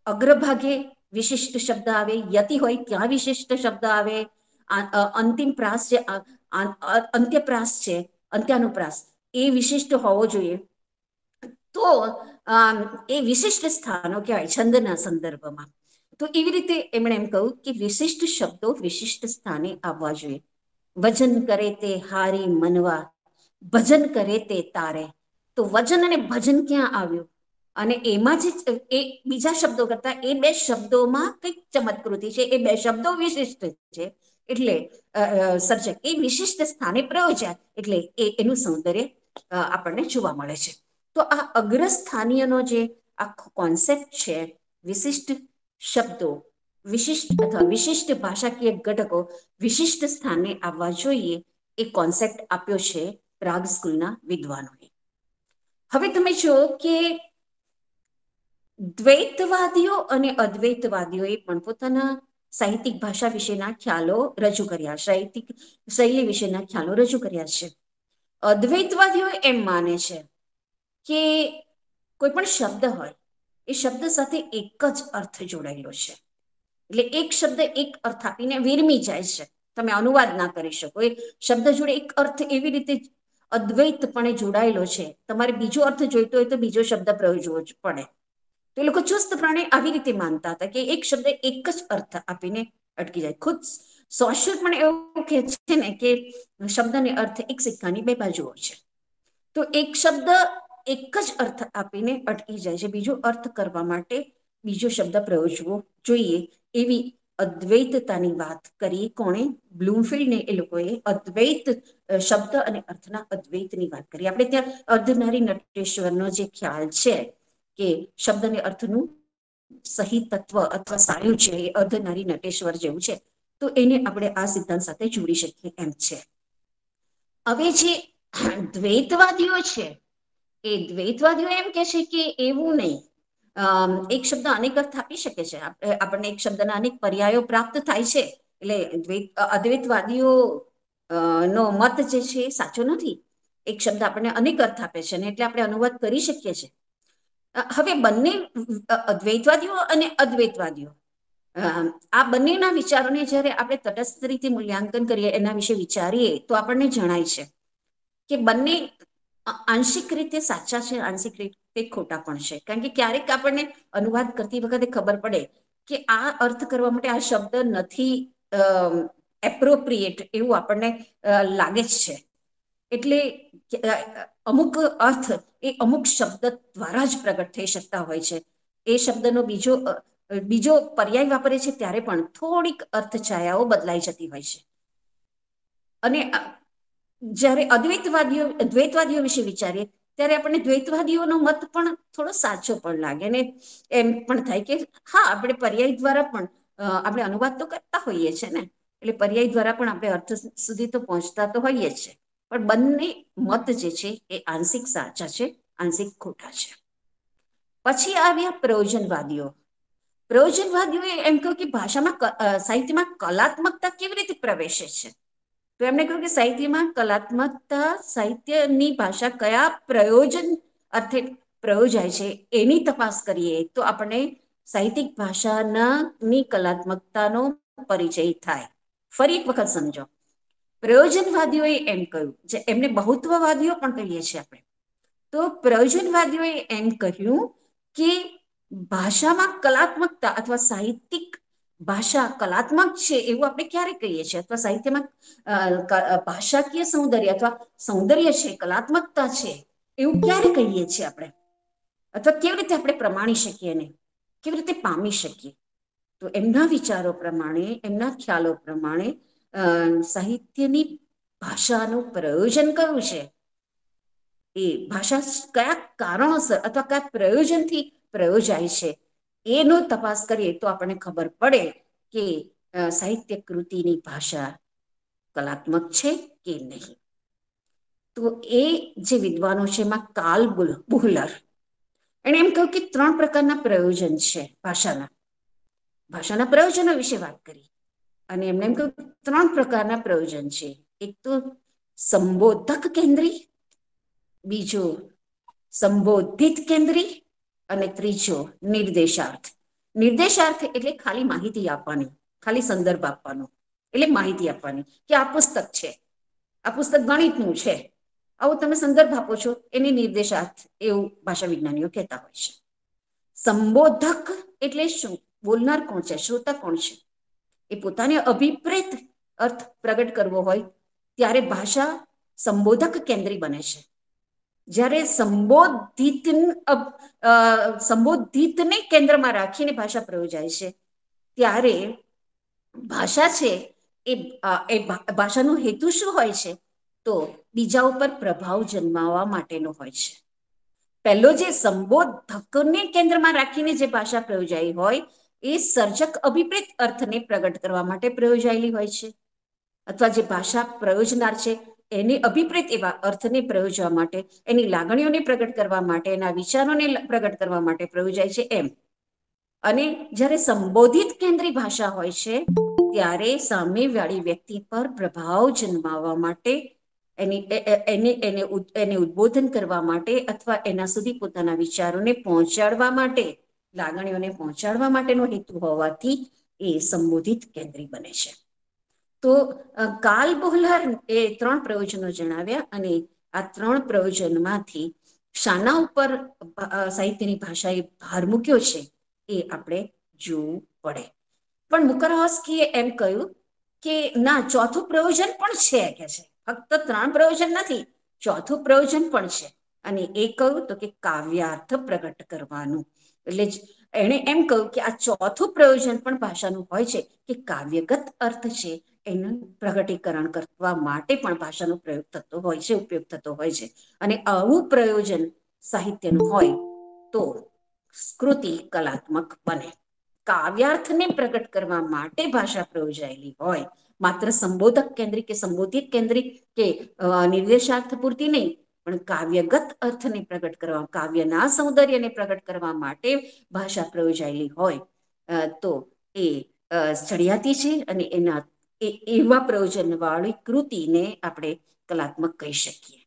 અગ્રભાગે વિશિષ્ટ શબ્દ આવે, યતિ હોય ત્યાં વિશિષ્ટ શબ્દ આવે, અંતિમ પ્રાસ છે, અંત્યપ્રાસ છે, અંત્યાનુપ્રાસ એ વિશિષ્ટ હોવો જોઈએ. તો એ વિશિષ્ટ સ્થાનો કહેવાય છંદના સંદર્ભમાં. તો એવી રીતે એમણે એમ કહ્યું કે વિશિષ્ટ શબ્દો વિશિષ્ટ સ્થાને આવવા જોઈએ. વજન કરે તે હારી મનવા, ભજન કરે તે તારે. તો વજન અને ભજન ક્યાં આવ્યું? અને એમાં જે એ બીજા શબ્દો કરતા એ બે શબ્દોમાં કંઈક ચમત્કૃતિ છે, એ બે શબ્દો વિશિષ્ટ છે, એટલે સર્જક એ વિશિષ્ટ સ્થાને પ્રયોજ્યા, એટલે એનું સૌંદર્ય આપણને જોવા મળે છે. તો આ અગ્રસ્થાનીયનો જે આખો કોન્સેપ્ટ છે, વિશિષ્ટ શબ્દો અથવા વિશિષ્ટ ભાષાકીય ઘટકો વિશિષ્ટ સ્થાને આવવા જોઈએ, એ કોન્સેપ્ટ આપ્યો છે પ્રાગ સ્કૂલના વિદ્વાનોએ. હવે તમે જો કે દ્વૈતવાદીઓ અને અદ્વૈતવાદીઓએ પણ પોતાના સાહિત્યિક ભાષા વિશેના ખ્યાલો રજૂ કર્યા, સાહિત્યિક શૈલી વિશેના ખ્યાલો રજૂ કર્યા છે. અદ્વૈતવાદીઓ એમ માને છે કે કોઈ પણ શબ્દ હોય, એ શબ્દ સાથે એક જ અર્થ જોડાયેલો છે. એટલે એક શબ્દ એક અર્થ આપીને વિરમી જાય છે, તમે અનુવાદ ના કરી શકો. એ શબ્દ જોડે એક અર્થ એવી રીતે અદ્વૈતપણે જોડાયેલો છે, તમારે બીજો અર્થ જોઈતો હોય તો બીજો શબ્દ પ્રયોજવો જ પડે. તો એ લોકો ચુસ્તપણે આવી રીતે માનતા હતા કે એક શબ્દ એક જ અર્થ આપીને અટકી જાય. ખુદ સોશિયલ પણ એવું કહે છે ને કે શબ્દને અર્થ એક સિક્કાની બે બાજુઓ છે. તો એક શબ્દ એક જ અર્થ આપીને અટકી જાય છે, બીજો અર્થ કરવા માટે બીજો શબ્દ પ્રયોજવો જોઈએ, એવી અદ્વૈતતાની વાત કરી. કોણે? બ્લૂમફિલ્ડને એ લોકોએ અદ્વૈત શબ્દ અને અર્થના અદ્વૈતની વાત કરી. આપણે ત્યાં અર્ધનારી નટેશ્વરનો જે ખ્યાલ છે કે શબ્દ અને અર્થનું સહી તત્વ અથવા સાયું છે, એ અર્ધનારી નટેશ્વર જેવું છે, તો એને આપણે આ સિદ્ધાંત સાથે જોડી શકીએ એમ છે. હવે જે દ્વૈતવાદીઓ છે એ દ્વૈતવાદીઓ એમ કે છે કે એવું નહીં, એક શબ્દ અનેક અર્થ આપી શકે છે, આપણને એક શબ્દના અનેક પર્યાયો પ્રાપ્ત થાય છે, એટલે અદ્વૈતવાદીઓ નો મત જે છે એ સાચો નથી. એક શબ્દ આપણને અનેક અર્થ આપે છે ને એટલે આપણે અનુવાદ કરી શકીએ છીએ. હવે બંને દ્વૈતવાદીઓ અને અદ્વૈતવાદીઓ, આ બંનેના વિચારોને જ્યારે આપણે તટસ્થ રીતે મૂલ્યાંકન કરીએ, એના વિશે વિચારીએ તો આપણને જણાય છે કે બંને આંશિક રીતે સાચા છે, આંશિક રીતે ખોટા પણ છે. કારણ કે ક્યારેક આપણને અનુવાદ કરતી વખતે ખબર પડે કે આ અર્થ કરવા માટે આ શબ્દ નથી એપ્રોપ્રિએટ, એવું આપણને લાગે જ છે. એટલે અમુક અર્થ એ અમુક શબ્દ દ્વારા જ પ્રગટ થઈ શકતા હોય છે. એ શબ્દનો બીજો પર્યાય વાપરે છે ત્યારે પણ થોડીક અર્થ છાયાઓ બદલાઈ જતી હોય છે. અને જ્યારે દ્વૈતવાદીઓ વિશે વિચારીએ ત્યારે આપણને દ્વૈતવાદીઓનો મત પણ થોડો સાચો પણ લાગે, અને એમ પણ થાય કે હા, આપણે પર્યાય દ્વારા પણ આપણે અનુવાદ તો કરતા હોઈએ છીએ ને, એટલે પર્યાય દ્વારા પણ આપણે અર્થ સુધી તો પહોંચતા તો હોઈએ જ છે. પણ બંને મત જે છે એ આંશિક સાચા છે, આંશિક ખોટા છે. પછી આવ્યા પ્રયોજનવાદીઓ. પ્રયોજનવાદીઓએ એમ કહ્યું કે ભાષામાં સાહિત્યમાં કલાત્મકતા કેવી રીતે પ્રવેશે છે. તો એમણે કહ્યું કે સાહિત્યમાં કલાત્મકતા સાહિત્યની ભાષા કયા પ્રયોજન અર્થે પ્રયોજાય છે એની તપાસ કરીએ તો આપણે સાહિત્યિક ભાષાની કલાત્મકતાનો પરિચય થાય. ફરી એક વખત સમજો, પ્રયોજનવાદીઓએ એમ કહ્યું, જે એમને બહુત્વવાદીઓ પણ કહીએ છીએ આપણે, તો પ્રયોજનવાદીઓએ એમ કહ્યું કે ભાષામાં કલાત્મકતા અથવા સાહિત્યિક ભાષા કલાત્મક છે એવું આપણે ક્યારે કહીએ છીએ, અથવા સાહિત્યમાં ભાષાકીય સૌંદર્ય અથવા સૌંદર્ય છે, કલાત્મકતા છે, એવું ક્યારે કહીએ છીએ આપણે, અથવા કેવી રીતે આપણે પ્રમાણી શકીએ એને, કેવી રીતે પામી શકીએ. તો એમના વિચારો પ્રમાણે, એમના ખ્યાલો પ્રમાણે સાહિત્યની ભાષાનું પ્રયોજન કયું છે, એ ભાષા કયા કારણોસર અથવા કયા પ્રયોજનથી પ્રયોજાય છે, એનો તપાસ કરીએ તો આપણને ખબર પડે કે સાહિત્ય કૃતિની ભાષા કલાત્મક છે કે નહીં. તો એ જે વિદ્વાનો છે એમાં કાર્લ બુહલર, એણે એમ કહ્યું કે 3 પ્રકારના પ્રયોજન છે ભાષાના પ્રયોજનો વિશે વાત કરી, અને એમને એમ કહ્યું 3 પ્રકારના પ્રયોજન છે. એક તો સંબોધક કેન્દ્રી, બીજો સંબોધિત કેન્દ્રી, અને ત્રીજો નિર્દેશાર્થ. નિર્દેશાર્થ એટલે ખાલી માહિતી આપવાની, ખાલી સંદર્ભ આપવાનો, એટલે માહિતી આપવાની કે આ પુસ્તક છે, આ પુસ્તક ગણિતનું છે, આવું તમે સંદર્ભ આપો છો, એની નિર્દેશાર્થ એવું ભાષા વિજ્ઞાનીઓ કહેતા હોય છે. સંબોધક એટલે શું, બોલનાર કોણ છે, શ્રોતા કોણ છે, એ પોતાને અભિપ્રેત અર્થ પ્રગટ કરવો હોય ત્યારે ભાષા સંબોધક કેન્દ્રી બને છે. જ્યારે સંબોધિતને કેન્દ્રમાં રાખીને ભાષા પ્રયોજાય છે ત્યારે ભાષા છે એ ભાષાનો હેતુ શું હોય છે, તો બીજા ઉપર પ્રભાવ જન્માવવા માટેનો હોય છે. પહેલો જે સંબોધકને કેન્દ્રમાં રાખીને જે ભાષા પ્રયોજાઈ હોય એ સર્જક અભિપ્રેત અર્થને પ્રગટ કરવા માટે પ્રયોજાયેલી હોય છે, અથવા જે ભાષા પ્રયોજનાર છે એને અભિપ્રેત એવા અર્થને પ્રયોજવા માટે, એની લાગણીઓને પ્રગટ કરવા માટે, એના વિચારોને પ્રગટ કરવા માટે પ્રયોજાય છે એમ. અને જ્યારે સંબોધિત કેન્દ્રી ભાષા હોય છે ત્યારે સામેવાળી વ્યક્તિ પર પ્રભાવ જન્માવવા માટે, એને ઉદ્બોધન કરવા માટે, અથવા એના સુધી પોતાના વિચારોને પહોંચાડવા માટે, લાગણીઓને પહોંચાડવા માટેનો હેતુ હોવાથી એ સંબોધિત કેન્દ્રી બને છે. તો કાર્લ બુહલર એ 3 પ્રયોજનો જણાવ્યા, અને આ 3 પ્રયોજનમાંથી શાના ઉપર સાહિત્યની ભાષાએ ભાર મૂક્યો છે એ આપણે જોવું પડે. પણ મુકરહોસ્કીએ એમ કહ્યું કે ના, ચોથું પ્રયોજન પણ છે, કે છે ફક્ત 3 પ્રયોજન નથી, ચોથું પ્રયોજન પણ છે. અને એ કહ્યું તો કે કાવ્યાર્થ પ્રગટ કરવાનું. એટલે જ એણે એમ કહ્યું કે આ ચોથું પ્રયોજન પણ ભાષાનું હોય છે કે કાવ્યગત અર્થ છે એનું પ્રગટીકરણ કરવા માટે પણ ભાષાનો પ્રયોગ થતો હોય છે, ઉપયોગ થતો હોય છે. અને આવું પ્રયોજન સાહિત્યનું હોય તો કૃતિ કલાત્મક બને. કાવ્યાર્થને પ્રગટ કરવા માટે ભાષા પ્રયોજાયેલી હોય, માત્ર સંબોધક કેન્દ્રિક કે સંબોધિત કેન્દ્રિક કે નિર્દેશાર્થ પૂરતી નહીં, પણ કાવ્યગત અર્થને પ્રગટ કરવા, કાવ્યના સૌંદર્યને પ્રગટ કરવા માટે ભાષા પ્રયોજાયેલી હોય તો એ ચડિયાતી છે, અને એના એવા પ્રયોજન વાળી કૃતિને આપણે કલાત્મક કહી શકીએ.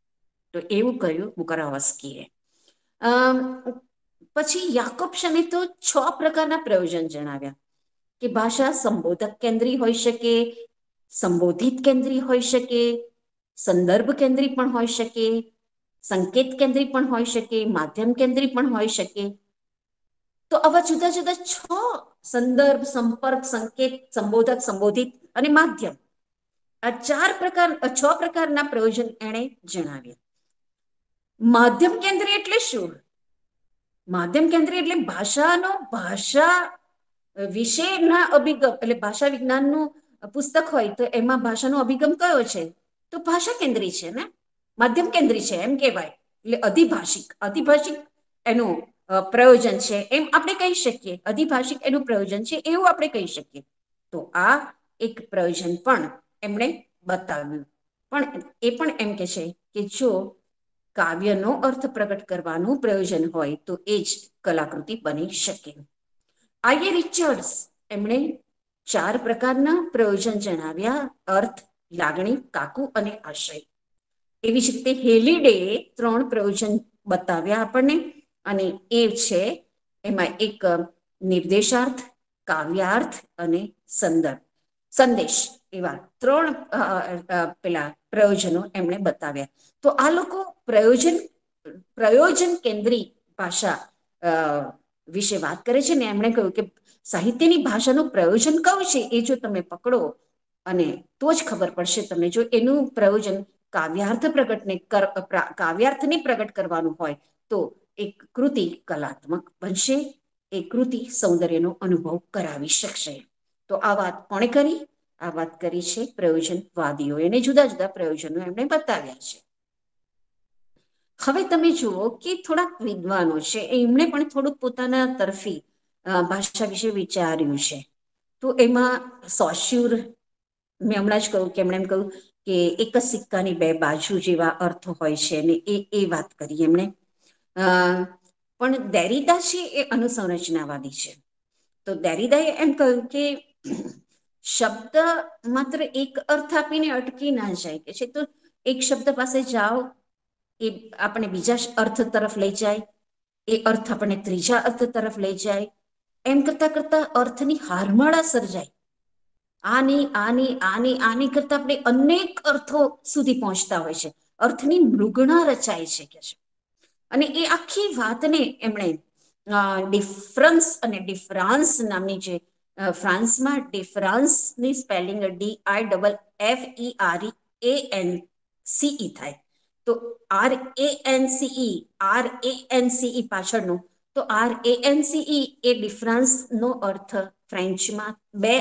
તો એવું કહ્યું બુકારાવસ્કીએ. પછી યાકોબ્સને તો 6 પ્રકારના પ્રયોજન જણાવ્યા કે ભાષા સંબોધક કેન્દ્રી હોઈ શકે, સંબોધિત કેન્દ્રી હોઈ શકે, સંદર્ભ કેન્દ્રી પણ હોઈ શકે, સંકેત કેન્દ્રી પણ હોઈ શકે, માધ્યમ કેન્દ્રી પણ હોઈ શકે. તો આવા જુદા જુદા 6 સંદર્ભ, સંપર્ક, સંકેત, સંબોધક, સંબોધિત અને માધ્યમ, આ 6 પ્રકારના પ્રયોજન એણે જણાવ્યા. માધ્યમ કેન્દ્રી એટલે શું? માધ્યમ કેન્દ્રી એટલે ભાષા વિશેના અભિગમ, એટલે ભાષા વિજ્ઞાનનું પુસ્તક હોય તો એમાં ભાષાનો અભિગમ કયો છે? તો ભાષા કેન્દ્રી છે ને, માધ્યમ કેન્દ્રી છે એમ કહેવાય. એટલે અધિભાષિક એનું પ્રયોજન છે એમ આપણે કહી શકીએ. અધિભાષિક એનું પ્રયોજન છે એવું આપણે કહી શકીએ. તો આ એક પ્રયોજન પણ એમણે બતાવ્યું. પણ એ પણ એમ કે છે કે જો કાવ્યનો અર્થ પ્રગટ કરવાનું પ્રયોજન હોય તો એ જ કલાકૃતિ બની શકે. આઈએ રિચર્ડ્સ એમણે 4 પ્રકારના પ્રયોજન જણાવ્યા: અર્થ, લાગણી, કાકુ અને આશય. એવી જ રીતે હેલીડેએ 3 પ્રયોજન બતાવ્યા આપણને, અને એ છે એમાં એક નિર્દેશાર્થ, કાવ્યાર્થ અને સંદેશ, એવા 3 પેલા પ્રયોજનો એમણે બતાવ્યા. તો આ લોકો પ્રયોજન કેન્દ્રી ભાષા વિશે વાત કરે છે ને. એમણે કહ્યું કે સાહિત્યની ભાષાનું પ્રયોજન કયું છે એ જો તમે પકડો અને તો જ ખબર પડશે તમને. જો એનું પ્રયોજન કાવ્યાર્થને પ્રગટ કરવાનું હોય તો એક કૃતિ કલાત્મક બનશે, એ કૃતિ સૌંદર્યનો અનુભવ કરાવી શકશે. તો આ વાત કોણે કરી? આ વાત કરી છે પ્રયોજનવાદીઓ. એને જુદા જુદા પ્રયોજનો એમણે બતાવ્યા છે. હવે તમે જુઓ કે થોડાક વિદ્વાનો છે, એમણે પણ થોડુંક પોતાના તરફી ભાષા વિશે વિચાર્યું છે. તો એમાં સોસ્યુર, મેં હમણાં જ કહ્યું કે એમણે એમ કહ્યું કે એક જ સિક્કાની 2 બાજુ જેવા અર્થ હોય છે, ને એ વાત કરી એમણે. પણ દેરીદા છે એ અનુસંરચનાવાદી છે. તો દેરીદાએ એમ કહ્યું કે શબ્દ માત્ર એક અર્થ આપીને અટકી ના જાય, કે છે તો એક શબ્દ પાસે જાઓ, એ આપણે બીજા અર્થ તરફ લઈ જાય, એ અર્થ આપણને ત્રીજા અર્થ તરફ લઈ જાય, એમ કરતા કરતા અર્થની હારમાળા સર્જાય. આની કરતા આપણે અનેક અર્થો સુધી પહોંચતા હોય છે. અર્થની મૃગણા રચાય છે કે છે. અને એ આખી વાતને એમણે ડિફરન્સ અને ડિફરાન્સ નામની, જે ફ્રાન્સમાં ડિફરાન્સની સ્પેલિંગ DIFFEREANCE થાય, તો RANCE પાછળનું, તો RANCE એ ડિફરન્સનો અર્થ ફ્રેન્ચમાં 2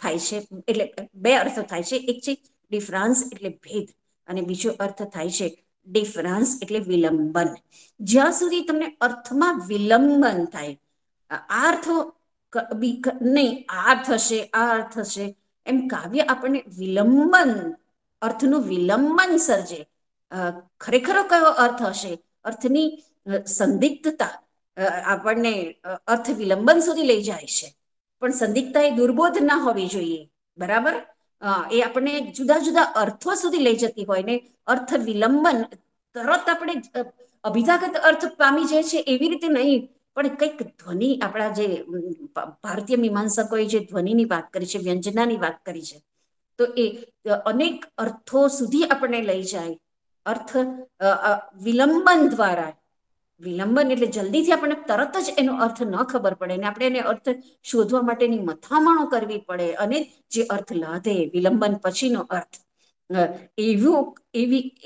થાય છે, એટલે 2 અર્થ થાય છે. એક છે ડિફરાન્સ એટલે ભેદ, અને બીજો અર્થ થાય છે ડિફરન્સ એટલે વિલંબન. જ્યાં સુધી તમને અર્થમાં વિલંબન થાય, આ અર્થ નહીં, આ અર્થ હશે, આ અર્થ હશે, એમ કાવ્ય આપણને અર્થનું વિલંબન સર્જે. ખરેખર કયો અર્થ હશે, અર્થની સંદિગ્ધતા આપણને અર્થ વિલંબન સુધી લઈ જાય છે. પણ સંદિગ્ધતા એ દુર્બોધ ના હોવી જોઈએ, બરાબર? એ આપણને જુદા જુદા અર્થો સુધી લઈ જતી હોય ને. અર્થ વિલંબન તરત આપણે અભિધાગત અર્થ પામી જાય છે એવી રીતે નહીં, પણ કંઈક ધ્વનિ, આપણા જે ભારતીય મીમાંસકોએ જે ધ્વનિની વાત કરી છે, વ્યંજનાની વાત કરી છે, તો એ અનેક અર્થો સુધી આપણને લઈ જાય. અર્થ વિલંબન દ્વારા, વિલંબન એટલે જલ્દીથી આપણને તરત જ એનો અર્થ ન ખબર પડે ને આપણે એને અર્થ શોધવા માટેની મથામણો કરવી પડે, અને જે અર્થ લાદે વિલંબન પછીનો અર્થ,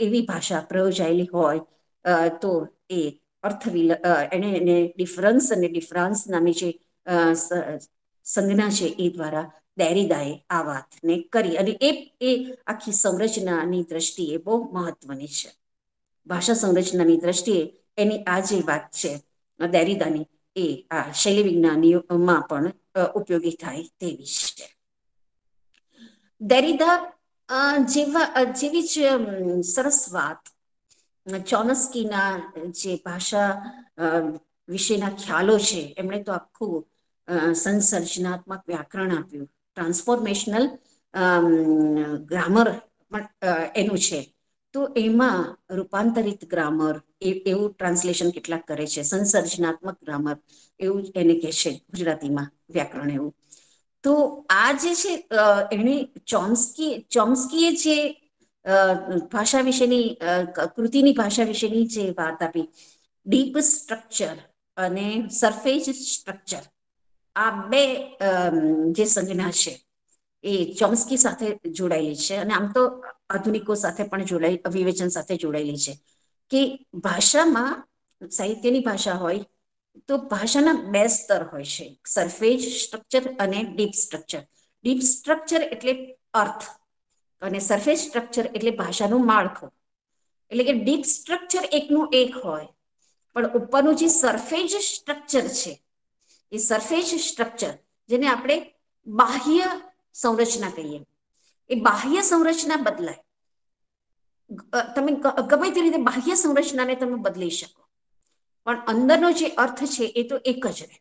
એવી ભાષા પ્રયોજાયેલી હોય તો એ એને ડિફરન્સ અને ડિફરાન્સ નામની જે સંજ્ઞા છે એ દ્વારા દેરીદાએ આ વાતને કરી. અને એ આખી સંરચનાની દ્રષ્ટિએ બહુ મહત્વની છે. ભાષા સંરચનાની દ્રષ્ટિએ એની આ જે વાત છે દેરીદાની, એ આ શૈલી વિજ્ઞાનીઓમાં પણ ઉપયોગી થાય તેવી છે. દેરીદા જેવી જ સરસ વાત ચોમ્સ્કીના જે ભાષા વિશેના ખ્યાલો છે, એમણે તો આખું સંસર્જનાત્મક વ્યાકરણ આપ્યું, ટ્રાન્સફોર્મેશનલ ગ્રામર એનું છે. તો એમાં રૂપાંતરિત ગ્રામર એવું ટ્રાન્સલેશન કેટલાક કરે છે, સંસર્જનાત્મક ગ્રામર એવું એને કહે છે ગુજરાતીમાં વ્યાકરણ એવું. તો આ જે છે એને ચોમ્સ્કીએ જે ભાષા વિશેની કૃતિની ભાષા વિશેની જે વાત આપી, ડીપ સ્ટ્રક્ચર અને સરફેસ સ્ટ્રક્ચર, આ બે જે સંજ્ઞા છે એ ચોમ્સ્કી સાથે જોડાયેલી છે. અને આમ તો આધુનિકો સાથે પણ વિવેચન સાથે જોડાયેલી છે કે ભાષામાં, સાહિત્યની ભાષા હોય તો ભાષાના બે સ્તર હોય છે, સરફેસ સ્ટ્રક્ચર અને ડીપ સ્ટ્રક્ચર. ડીપ સ્ટ્રક્ચર એટલે અર્થ અને સરફેસ સ્ટ્રક્ચર એટલે ભાષાનું માળખું. એટલે કે ડીપ સ્ટ્રક્ચર એકનું એક હોય, પણ ઉપરનું જે સરફેસ સ્ટ્રક્ચર છે એ સરફેસ સ્ટ્રક્ચર, જેને આપણે બાહ્ય સંરચના કહીએ, એ બાહ્ય સંરચના બદલાય. તમે ગમે તે રીતે બાહ્ય સંરચનાને તમે બદલી શકો, પણ અંદરનો જે અર્થ છે એ તો એક જ રહે.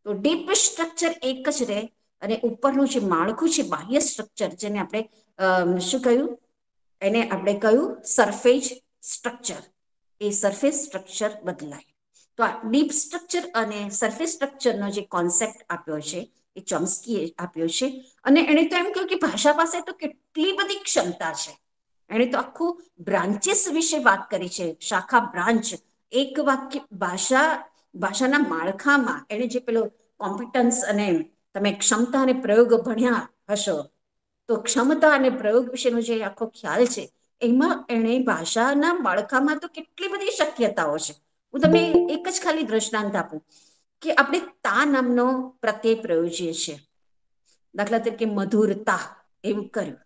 તો ડીપ સ્ટ્રક્ચર એક જ રહે અને ઉપરનું જે માળખું છે બાહ્ય સ્ટ્રક્ચર, જેને આપણે શું કહ્યું, એને આપણે કહ્યું સરફેસ સ્ટ્રક્ચર, એ સરફેસ સ્ટ્રક્ચર બદલાય. તો આ ડીપ સ્ટ્રક્ચર અને સરફેસ સ્ટ્રક્ચરનો જે કોન્સેપ્ટ આપ્યો છે એ ચોમ્સ્કીએ આપ્યો છે. અને એણે તો એમ કહ્યું કે ભાષા પાસે તો કેટલી બધી ક્ષમતા છે. એણે તો આખું બ્રાન્ચીસ વિશે વાત કરી છે, શાખા બ્રાન્ચ. એક વાક્ય ભાષાના માળખામાં એને જે પેલો કોમ્પિટન્સ અને તમે ક્ષમતા અને પ્રયોગ ભણ્યા હશો, તો ક્ષમતા અને પ્રયોગ વિશેનો જે આખો ખ્યાલ છે, એમાં એણે ભાષાના માળખામાં તો કેટલી બધી શક્યતાઓ છે. હું તમને એક જ ખાલી દ્રષ્ટાંત આપું કે આપણે તા નામનો પ્રત્યય પ્રયોજીએ છીએ. દાખલા તરીકે મધુરતા એવું કર્યું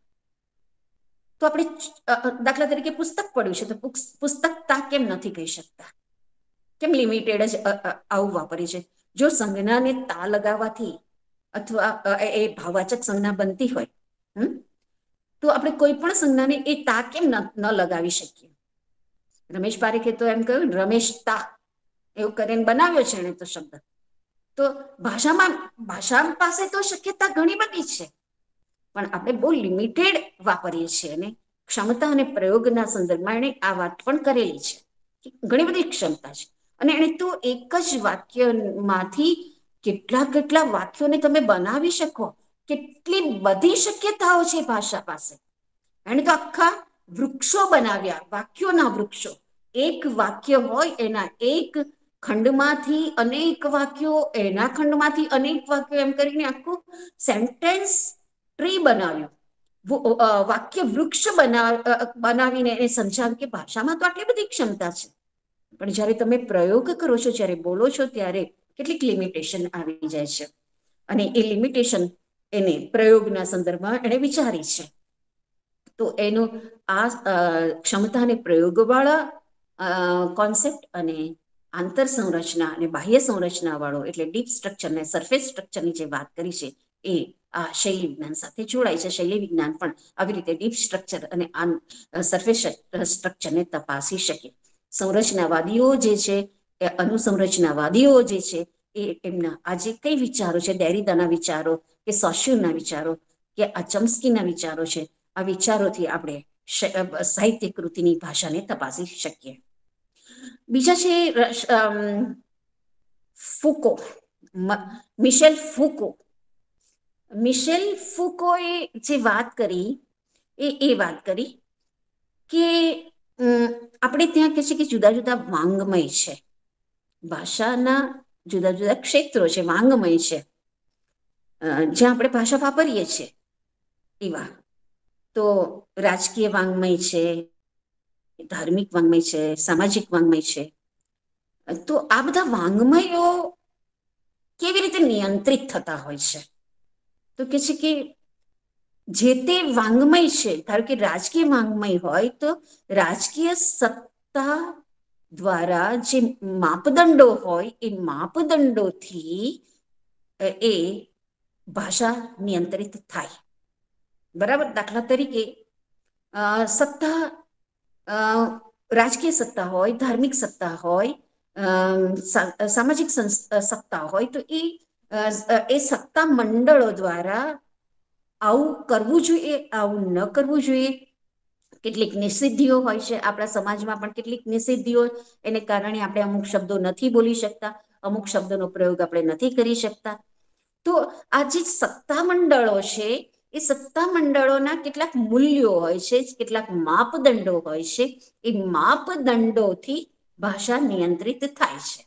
તો આપણે દાખલા તરીકે પુસ્તક પડ્યું છે તો પુસ્તકતા કેમ નથી કહી શકતા? કેમ લિમિટેડ જ આવું વાપરી છે? જો સંજ્ઞાને તા લગાવવાથી અથવા એ ભાવવાચક સંજ્ઞા બનતી હોય, તો આપણે કોઈ પણ સંજ્ઞાને એ તા કેમ ન લગાવી શકીએ? રમેશ પારેખે તો એમ કહ્યું રમેશ તા એવું કરીને બનાવ્યો છે એને તો શબ્દ. તો ભાષા પાસે તો શક્યતા ઘણી બધી છે, પણ આપણે બહુ લિમિટેડ વાપરીએ છીએ. અને ક્ષમતા અને પ્રયોગના સંદર્ભમાં એણે આ વાત પણ કરેલી છે કે ઘણી બધી ક્ષમતા છે. અને એણે તો એક જ વાક્યમાંથી કેટલા વાક્યોને તમે બનાવી શકો, કેટલી બધી શક્યતાઓ છે ભાષા પાસે. એણે તો આખા વૃક્ષો બનાવ્યા, વાક્યોના વૃક્ષો. એક વાક્ય હોય એના એક ખંડમાંથી અનેક વાક્યો, એના ખંડમાંથી અનેક વાક્યો, એમ કરીને આખું સેન્ટેન્સ ટ્રી બનાવ્યું, વાક્ય વૃક્ષ બનાવીને એને સમજાવ્યું કે ભાષામાં તો આટલી બધી ક્ષમતા છે. પણ જ્યારે તમે પ્રયોગ કરો છો, જ્યારે બોલો છો, ત્યારે કેટલીક લિમિટેશન આવી જાય છે. અને એ લિમિટેશન એને પ્રયોગના સંદર્ભમાં એણે વિચારી છે. તો એનો આ ક્ષમતા અને પ્રયોગવાળા કોન્સેપ્ટ અને આંતર સંરચના અને બાહ્ય સંરચના વાળો એટલે ડીપ સ્ટ્રક્ચર ને સરફેસ સ્ટ્રક્ચરની જે વાત કરી છે એ આ શૈલી વિજ્ઞાન સાથે જોડાય છે. શૈલી વિજ્ઞાન પણ આવી રીતે ડીપ સ્ટ્રક્ચર અને સરફેસ સ્ટ્રક્ચરને તપાસી શકે. સંરચનાવાદીઓ જે છે, એ અનુસંરચનાવાદીઓ જે છે, એ એમના આજે કઈ વિચારો છે, ડેરિદાના વિચારો કે સોશ્યુના વિચારો કે આ ચોમ્સ્કીના વિચારો છે, આ વિચારોથી આપણે સાહિત્ય કૃતિની ભાષાને તપાસી શકીએ. બીજા છે ફુકો, મિશેલ ફુકો. મિશેલ ફુકોએ જે વાત કરી એ વાત કરી કે આપણે ત્યાં કહે છે કે જુદા જુદા વાંગમય છે, ભાષાના જુદા જુદા ક્ષેત્રો છે, વાંગમય છે, જ્યાં આપણે ભાષા વાપરીએ છીએ એવા. તો રાજકીય વાંગમય છે, ધાર્મિક વાંગમય છે, સામાજિક વાંગમય છે. તો આ બધા વાંગમયો કેવી રીતે નિયંત્રિત થતા હોય છે? તો કે છે કે જે તે વાંગમય છે, ધારો કે રાજકીય વાંગમય હોય તો રાજકીય સત્તા દ્વારા જે માપદંડો હોય એ માપદંડોથી એ ભાષા નિયંત્રિત થાય. બરાબર. દાખલા તરીકે સત્તા, રાજકીય સત્તા હોય, ધાર્મિક સત્તા હોય, સામાજિક સત્તા હોય, તો એ સત્તા મંડળો દ્વારા આવું કરવું જોઈએ, આવું ન કરવું જોઈએ. કેટલીક નિષિદ્ધિઓ હોય છે આપણા સમાજમાં, પણ કેટલીક નિષિદ્ધિઓ એને કારણે આપણે અમુક શબ્દો નથી બોલી શકતા, અમુક શબ્દોનો પ્રયોગ આપણે નથી કરી શકતા. તો આ જે સત્તા મંડળો છે, એ સત્તા મંડળોના કેટલાક મૂલ્યો હોય છે, કેટલાક માપદંડો હોય છે. એ માપદંડોથી ભાષા નિયંત્રિત થાય છે.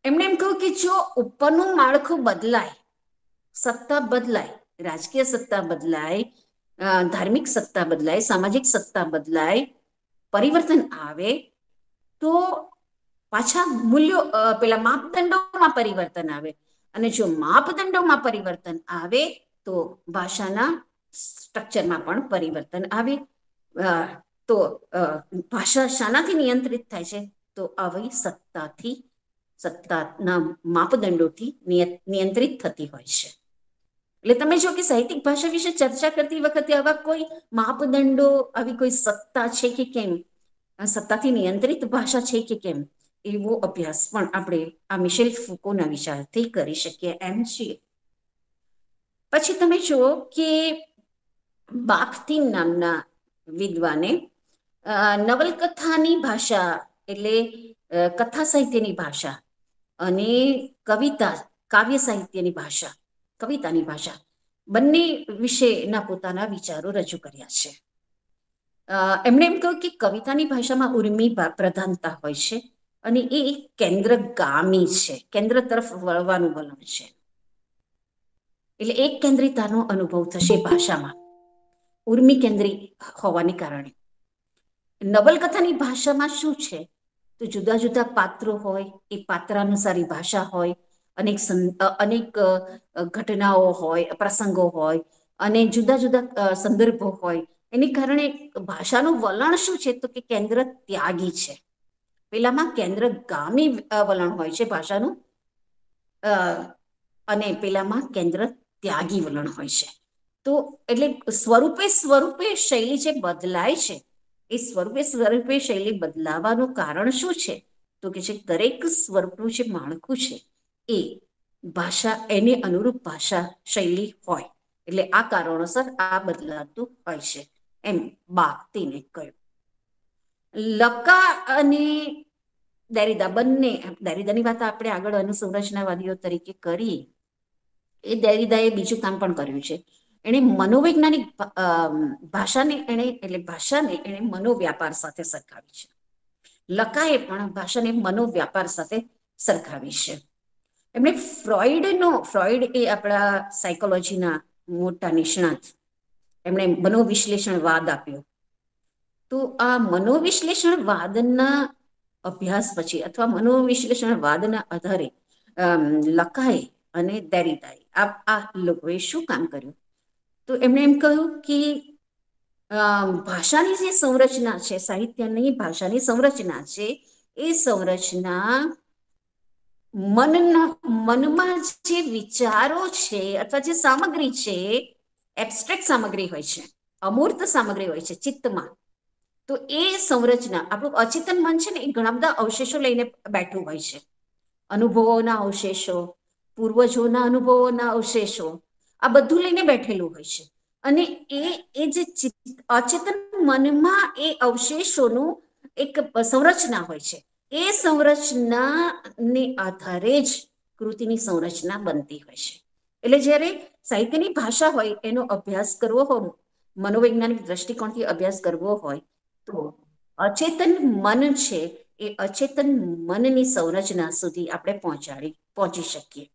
એમણે એમ કહ્યું કે જો ઉપરનું માળખું બદલાય, સત્તા બદલાય, રાજકીય સત્તા બદલાય, ધાર્મિક સત્તા બદલાય, સામાજિક સત્તા બદલાય, પરિવર્તન આવે, તો પાછા મૂલ્યો, પેલા માપદંડોમાં પરિવર્તન આવે. અને જો માપદંડોમાં પરિવર્તન આવે તો ભાષાના સ્ટ્રક્ચરમાં પણ પરિવર્તન આવે. તો ભાષા શાનાથી નિયંત્રિત થાય છે? તો આવી સત્તાથી, સત્તાના માપદંડોથી નિયંત્રિત થતી હોય છે. એટલે તમે જો કે સાહિત્યિક ભાષા વિશે ચર્ચા કરતી વખતે આવા કોઈ માપદંડો, આવી કોઈ સત્તા છે કે કેમ, સત્તાથી નિયંત્રિત ભાષા છે કે કેમ, એવો અભ્યાસ પણ આપણે આ મિશેલ ફુકોના વિચારથી કરી શકીએ એમ છીએ. પછી તમે જુઓ કે બાખ્તીન નામના વિદ્વાને નવલકથાની ભાષા, એટલે કથા સાહિત્યની ભાષા, અને કવિતા, કાવ્ય સાહિત્યની ભાષા, કવિતાની ભાષા, બંને વિશેના પોતાના વિચારો રજૂ કર્યા છે. એમણે એમ કહ્યું કે કવિતાની ભાષામાં ઉર્મી પ્રધાનતા હોય છે, અને એ કેન્દ્રગામી છે, કેન્દ્ર તરફ વળવાનું વલણ છે. એટલે એક કેન્દ્રિતાનો અનુભવ થશે ભાષામાં, ઉર્મી કેન્દ્રી હોવાને કારણે. નવલકથાની ભાષામાં શું છે? તો જુદા જુદા પાત્રો હોય, એ પાત્રાનુસારી ભાષા હોય, અનેક ઘટનાઓ હોય, પ્રસંગો હોય, અને જુદા જુદા સંદર્ભો હોય. એને કારણે ભાષાનું વલણ શું છે? તો કે કેન્દ્ર ત્યાગી છે. પેલામાં કેન્દ્રગામી વલણ હોય છે ભાષાનું, અને પેલામાં કેન્દ્ર ત્યાગી વલણ હોય છે. તો એટલે સ્વરૂપે શૈલી જે બદલાય છે, એ સ્વરૂપે શૈલી બદલાવાનું કારણ શું છે? તો કે છે દરેક સ્વરૂપનું જે માળખું છે, એ ભાષા, એને અનુરૂપ ભાષા શૈલી હોય. એટલે આ કારણોસર આ બદલાતું હોય છે, એમ બાખ્તીને કહ્યું. લકા અને દેરીદા બંને, દેરીદાની વાત આપણે આગળ અનુસંરચનાવાદીઓ તરીકે કરી. એ દેરીદાએ બીજું કામ પણ કર્યું છે. એણે મનોવૈજ્ઞાનિક ભાષાને એણે મનોવ્યાપાર સાથે સરખાવી છે. લકાએ પણ ભાષાને મનોવ્યાપાર સાથે સરખાવી છે. એમણે ફ્રોઈડ એ આપણા સાયકોલોજીના મોટા નિષ્ણાત, એમણે મનોવિશ્લેષણવાદ આપ્યો. તો આ મનોવિશ્લેષણવાદના અભ્યાસ પછી, અથવા મનોવિશ્લેષણવાદના આધારે લકાએ અને દેરીદાએ આ લોકોએ શું કામ કર્યું? તો એમણે એમ કહ્યું કે ભાષાની જે સંરચના છે, સાહિત્યની ભાષાની સંરચના છે, એ સંરચના મનમાં જે વિચારો છે, અથવા જે સામગ્રી છે, એબ્સ્ટ્રેક્ટ સામગ્રી હોય છે, અમૂર્ત સામગ્રી હોય છે ચિત્તમાં. તો એ સંરચના, આપણું અચેતન મન છે ને, એ ઘણા બધા અવશેષો લઈને બેઠું હોય છે. અનુભવોના અવશેષો, પૂર્વજોના અનુભવોના અવશેષો, આ બધું લઈને બેઠેલું હોય છે. અને એ જે અચેતન મનમાં એ અવશેષોનું એક સંરચના હોય છે. એ સંરચનાને આધારે જ કૃતિની સંરચના બનતી હોય છે. એટલે જ્યારે સાહિત્યની ભાષા હોય, એનો અભ્યાસ કરવો હોય, મનોવૈજ્ઞાનિક દ્રષ્ટિકોણથી અભ્યાસ કરવો હોય, તો અચેતન મન છે, એ અચેતન મનની સંરચના સુધી આપણે પહોંચી શકીએ.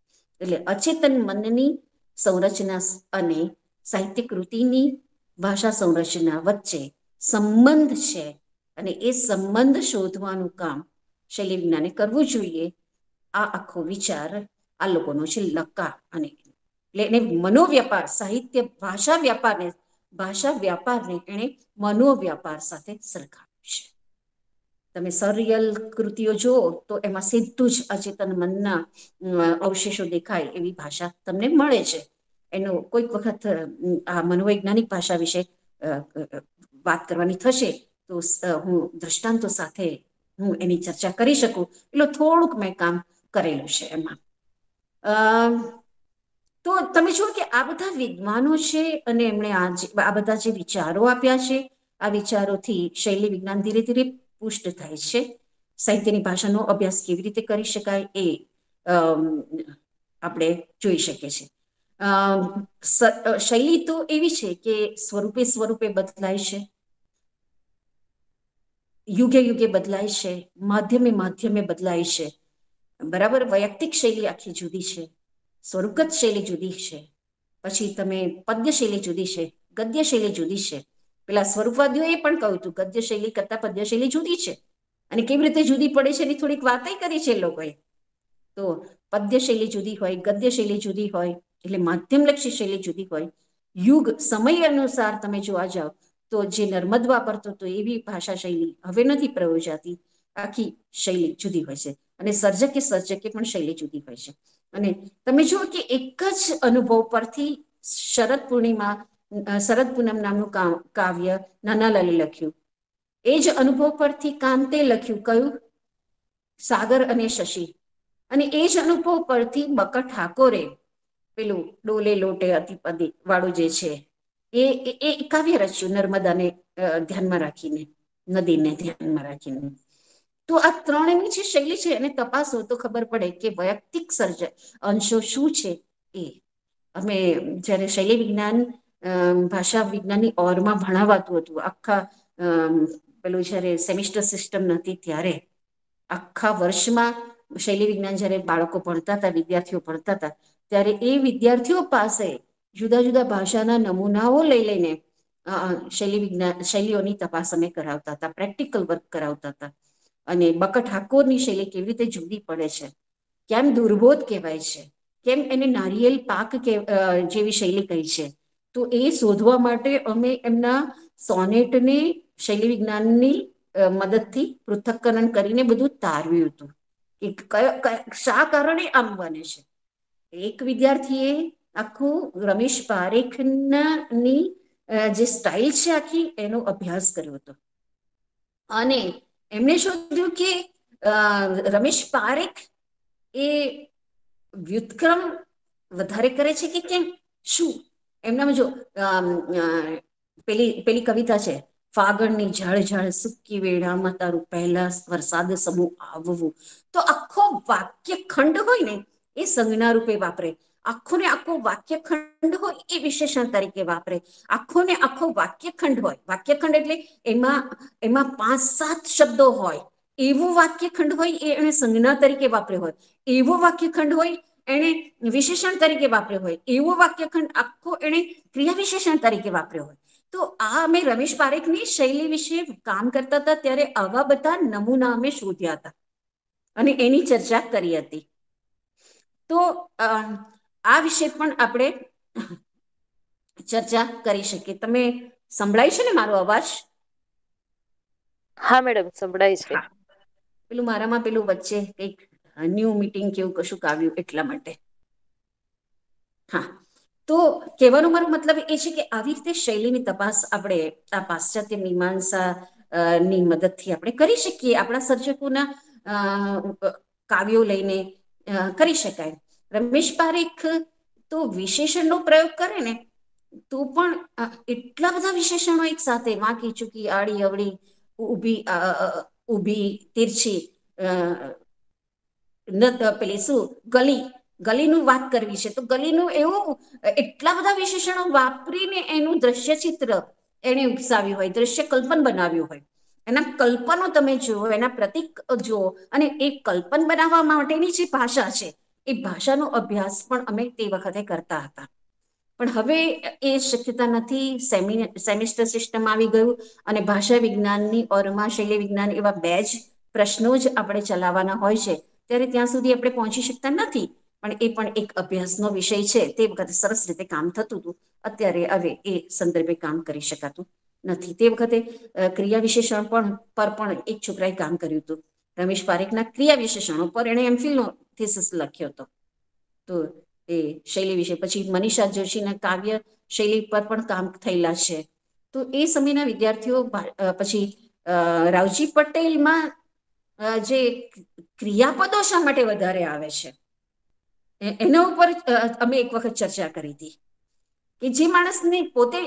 એટલે અચેતન મનની સંરચના અને સાહિત્ય કૃતિની ભાષા સંરચના વચ્ચે સંબંધ છે, અને એ સંબંધ શોધવાનું કામ શૈલી વિજ્ઞાને કરવું જોઈએ. આ આખો વિચાર આ લોકોનો છે, લકા. અને એટલે એને મનોવ્યાપાર, સાહિત્ય ભાષા વ્યાપારને એણે મનોવ્યાપાર સાથે સરખાવ્યું છે. તમે સરિયલ કૃતિઓ જુઓ તો એમાં સીધું જ અચેતન મનના અવશેષો દેખાય એવી ભાષા તમને મળે છે. એનો કોઈક વખત આ મનોવૈજ્ઞાનિક ભાષા વિશે વાત કરવાની થશે તો હું દ્રષ્ટાંતો સાથે હું એની ચર્ચા કરી શકું એટલે થોડુંક મેં કામ કરેલું છે એમાં. તો તમે જુઓ કે આ બધા વિદ્વાનો છે અને એમણે આ બધા જે વિચારો આપ્યા છે, આ વિચારોથી શૈલી વિજ્ઞાન ધીરે ધીરે પુષ્ટ થાય છે. સાહિત્યની ભાષાનો અભ્યાસ કેવી રીતે કરી શકાય એ આપણે જોઈ શકીએ છીએ. શૈલી તો એવી છે કે સ્વરૂપે સ્વરૂપે બદલાય છે, યુગે યુગે બદલાય છે, માધ્યમે માધ્યમે બદલાય છે. બરાબર, વૈયક્તિક શૈલી આખી જુદી છે, સ્વરૂપગત શૈલી જુદી છે, પછી તમે પદ્ય શૈલી જુદી છે, ગદ્ય શૈલી જુદી છે. પેલા સ્વરૂપવાદીઓ એ પણ કહ્યું હતું ગદ્ય શૈલી કરતા પદ્ય શૈલી જુદી છે અને કેવી રીતે જુદી પડે છે એની થોડીક વાતય કરી છે લોકોએ. તો પદ્ય શૈલી જુદી હોય, ગદ્ય શૈલી જુદી હોય, એટલે માધ્યમલક્ષી શૈલી જુદી હોય. યુગ સમય અનુસાર તમે જોવા જાઓ તો જે નર્મદ વાપરતો હતો એવી ભાષા શૈલી હવે નથી પ્રયોજાતી. આખી શૈલી જુદી હોય છે અને સર્જકે પણ શૈલી જુદી હોય છે. અને તમે જુઓ કે એક જ અનુભવ પરથી શરદ પૂનમ નામનું કાવ્ય નાનાલાલે લખ્યું. એ જ અનુભવ પરથી કાંતે લખ્યું, કયું? સાગર અને શશી. અને એ જ અનુભવ પરથી બકર ઠાકોરે પેલું ડોલે લોટે અતિપદી વાળું જે છે એ કાવ્ય રચ્યું નર્મદાને ધ્યાનમાં રાખીને, નદીને ધ્યાનમાં રાખીને. તો આ ત્રણની જે શૈલી છે એને તપાસો તો ખબર પડે કે વૈયક્તિક સર્જન અંશો શું છે. એ અમે જ્યારે શૈલી વિજ્ઞાન ભાષા વિજ્ઞાનની ઓરમાં ભણાવાતું હતું, આખા પેલું જ્યારે સેમિસ્ટર સિસ્ટમ નથી ત્યારે આખા વર્ષમાં શૈલી વિજ્ઞાન જ્યારે બાળકો ભણતા હતા, વિદ્યાર્થીઓ ભણતા હતા, ત્યારે એ વિદ્યાર્થીઓ પાસે જુદા જુદા ભાષાના નમૂનાઓ લઈ લઈને શૈલીઓની તપાસ અમે કરાવતા હતા, પ્રેક્ટિકલ વર્ક કરાવતા હતા. અને બકર ઠાકોરની શૈલી કેવી રીતે જુદી પડે છે, કેમ દુર્બોધ કહેવાય છે, કેમ એને નારિયેલ પાક જેવી શૈલી કહી છે, તો એ શોધવા માટે અમે એમના સોનેટને શૈલી વિજ્ઞાનની મદદથી પૃથક્કરણ કરીને બધું તારવ્યું હતું કે શા કારણે આમ બને છે. એક વિદ્યાર્થીએ આખું રમેશ પારેખની જે સ્ટાઇલ છે આખી એનો અભ્યાસ કર્યો હતો અને એમણે શોધ્યું કે રમેશ પારેખ એ વ્યુત્ક્રમ વધારે કરે છે કે કેમ, શું એમનામાં જો પેલી કવિતા છે, ફાગણની ઝાડ ઝાડ સૂકી વેળામાં તારું પહેલા વરસાદ સમૂહ આવવું. તો આખો વાક્ય ખંડ હોય ને એ સંજ્ઞા રૂપે વાપરે, આખો ને આખો વાક્યખંડ હોય એ વિશેષણ તરીકે વાપરે, આખો ને આખો વાક્યખંડ હોય, વાક્યખંડ એટલે એમાં 5-7 શબ્દો હોય એવું વાક્યખંડ હોય એ એને સંજ્ઞા તરીકે વાપર્યો હોય, એવો વાક્યખંડ હોય એને વિશેષણ તરીકે વાપર્યો હોય, એવો વાક્યખંડ આખો એને ક્રિયા વિશેષણ તરીકે વાપર્યો હોય. તો આ અમે રમેશ પારેખની શૈલી વિશે કામ કરતા હતા ત્યારે આવા બધા નમૂના અમે શોધ્યા હતા અને એની ચર્ચા કરી હતી. તો આ વિશે પણ આપણે ચર્ચા કરી શકીએ. તમે સંભળાય છે ને મારો અવાજ? હા મેડમ, સંભળાય છે. પેલું મારામાં પેલું વચ્ચે કંઈક ન્યૂ મીટિંગ કેવું કશું આવ્યું એટલા માટે. હા, તો કહેવાનો મારો મતલબ એ છે કે આવી રીતે શૈલીની તપાસ આપણે આ પાશ્ચાત્ય મીમાંસા ની મદદથી આપણે કરી શકીએ, આપણા સર્જકોના કાવ્યો લઈને કરી શકાય. રમેશ પારેખ તો વિશેષણનો પ્રયોગ કરે ને તો પણ એટલા બધા વિશેષણો એક સાથે, વાંકી ચૂકી આડી અવળી ઊભી તીરછી પેલી શું ગલીનું વાત કરવી છે તો ગલીનું એવું એટલા બધા વિશેષણો વાપરીને એનું દ્રશ્ય ચિત્ર એને ઉપસાવ્યું હોય, દ્રશ્ય કલ્પન બનાવ્યું હોય. એના કલ્પનો તમે જુઓ, એના પ્રતીક જુઓ અને એ કલ્પન બનાવવા માટેની જે ભાષા છે એ ભાષાનો અભ્યાસ પણ અમે તે વખતે કરતા હતા. પણ હવે એ શક્યતા નથી, સેમિસ્ટર સિસ્ટમ આવી ગયું અને ભાષા વિજ્ઞાનની ઓરમાં શૈલી વિજ્ઞાન એવા 2 જ પ્રશ્નો જ આપણે ચલાવવાના હોય છે, ત્યારે ત્યાં સુધી આપણે પહોંચી શકતા નથી. પણ એ પણ એક અભ્યાસનો વિષય છે, તે વખતે સરસ રીતે કામ થતું હતું, અત્યારે હવે એ સંદર્ભે કામ કરી શકાતું નથી. તે વખતે ક્રિયા વિશેષણ પર પણ એક છોકરાએ કામ કર્યું હતું. રમેશ પારેખના ક્રિયા વિશેષણો પર એણે એમફિલનો થીસિસ લખ્યો હતો. તો એ શૈલી વિશે પછી મનીષા જોશીના કાવ્ય શૈલી પર પણ કામ થયેલા છે. તો એ સમયના વિદ્યાર્થીઓ પછી રાવજી પટેલમાં જે ક્રિયાપદો શા માટે વધારે આવે છે એના ઉપર અમે એક વખત ચર્ચા કરી હતી કે જે માણસને પોતે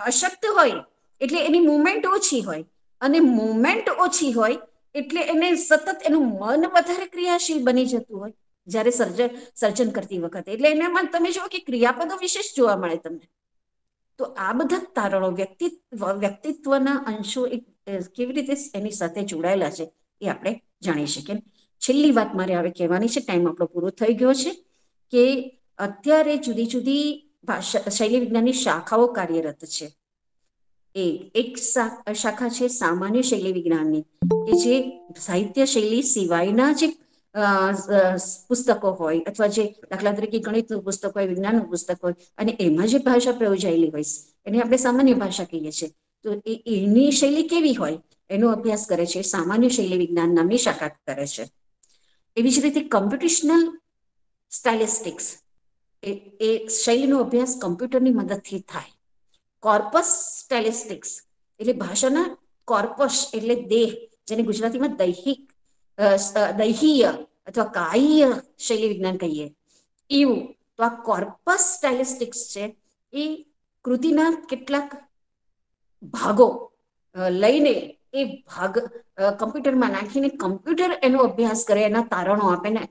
અશક્ત હોય એટલે એની મુવમેન્ટ ઓછી હોય, અને મુવમેન્ટ ઓછી હોય એટલે એને સતત એનું મન વધારે ક્રિયાશીલ બની જતું હોય જ્યારે સર્જન કરતી વખતે. એટલે એનામાં તમે જુઓ કે ક્રિયાપદો વિશેષ જોવા મળે તમને. તો આ બધા તારણો વ્યક્તિત્વના અંશો કેવી રીતે એની સાથે જોડાયેલા છે એ આપણે જાણી શકીએ. છેલ્લી વાત મારે હવે કહેવાની છે, ટાઈમ આપણો પૂરો થઈ ગયો છે, કે અત્યારે જુદી જુદી શૈલી વિજ્ઞાનની શાખાઓ કાર્યરત છે. એક શાખા છે સામાન્ય શૈલી વિજ્ઞાનની, કે જે સાહિત્ય શૈલી સિવાયના જે પુસ્તકો હોય અથવા જે દાખલા તરીકે ગણિતનું પુસ્તક હોય, વિજ્ઞાનનું પુસ્તક હોય અને એમાં જે ભાષા પ્રયોજાયેલી હોય એને આપણે સામાન્ય ભાષા કહીએ છીએ. તો એની શૈલી કેવી હોય એનો અભ્યાસ કરે છે, સામાન્ય શૈલી વિજ્ઞાન નામની શાખા કરે છે. એવી જ રીતે કોમ્પ્યુટેશનલ સ્ટાઇલિસ્ટિક્સ એ શૈલીનો અભ્યાસ કમ્પ્યુટરની મદદથી થાય. કોર્પસ સ્ટાઇલિસ્ટિક્સ એટલે ભાષાના કોર્પસ એટલે દેહ, જેને ગુજરાતીમાં દૈહીય અથવા કાય્ય શૈલી વિજ્ઞાન કહીએ એવું. તો આ કોર્પસ સ્ટાઇલિસ્ટિક્સ છે એ કૃતિના કેટલાક ભાગો લઈને એ ભાગ કમ્પ્યુટરમાં નાખીને કમ્પ્યુટર એનો અભ્યાસ કરે, એના તારણો આપે ને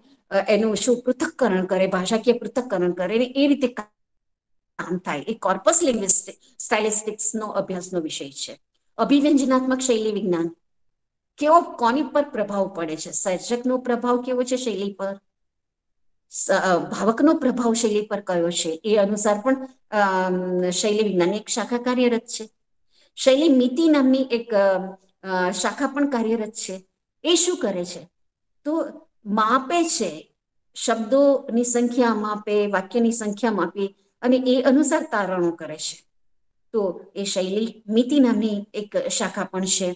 એનું શું પૃથક્કરણ કરે, ભાષાકીય પૃથક્કરણ કરે ને એ રીતે કામ થાય. એ કોર્પસ સ્ટાઇલિસ્ટિક્સનો અભ્યાસનો વિષય છે. અભિવ્યંજનાત્મક શૈલી વિજ્ઞાન કેવો કોની પર પ્રભાવ પડે છે, સર્જકનો પ્રભાવ કેવો છે શૈલી પર, ભાવકનો પ્રભાવ શૈલી પર કયો છે, એ અનુસાર પણ શૈલી વિજ્ઞાનની એક શાખા કાર્યરત છે. શૈલી મિતિ નામની એક શાખા પણ કાર્યરત છે. એ શું કરે છે તો માપે છે, શબ્દોની સંખ્યા માપે, વાક્યની સંખ્યા માપે અને એ અનુસાર તારણો કરે છે. તો એ શૈલી મિતિ નામની એક શાખા પણ છે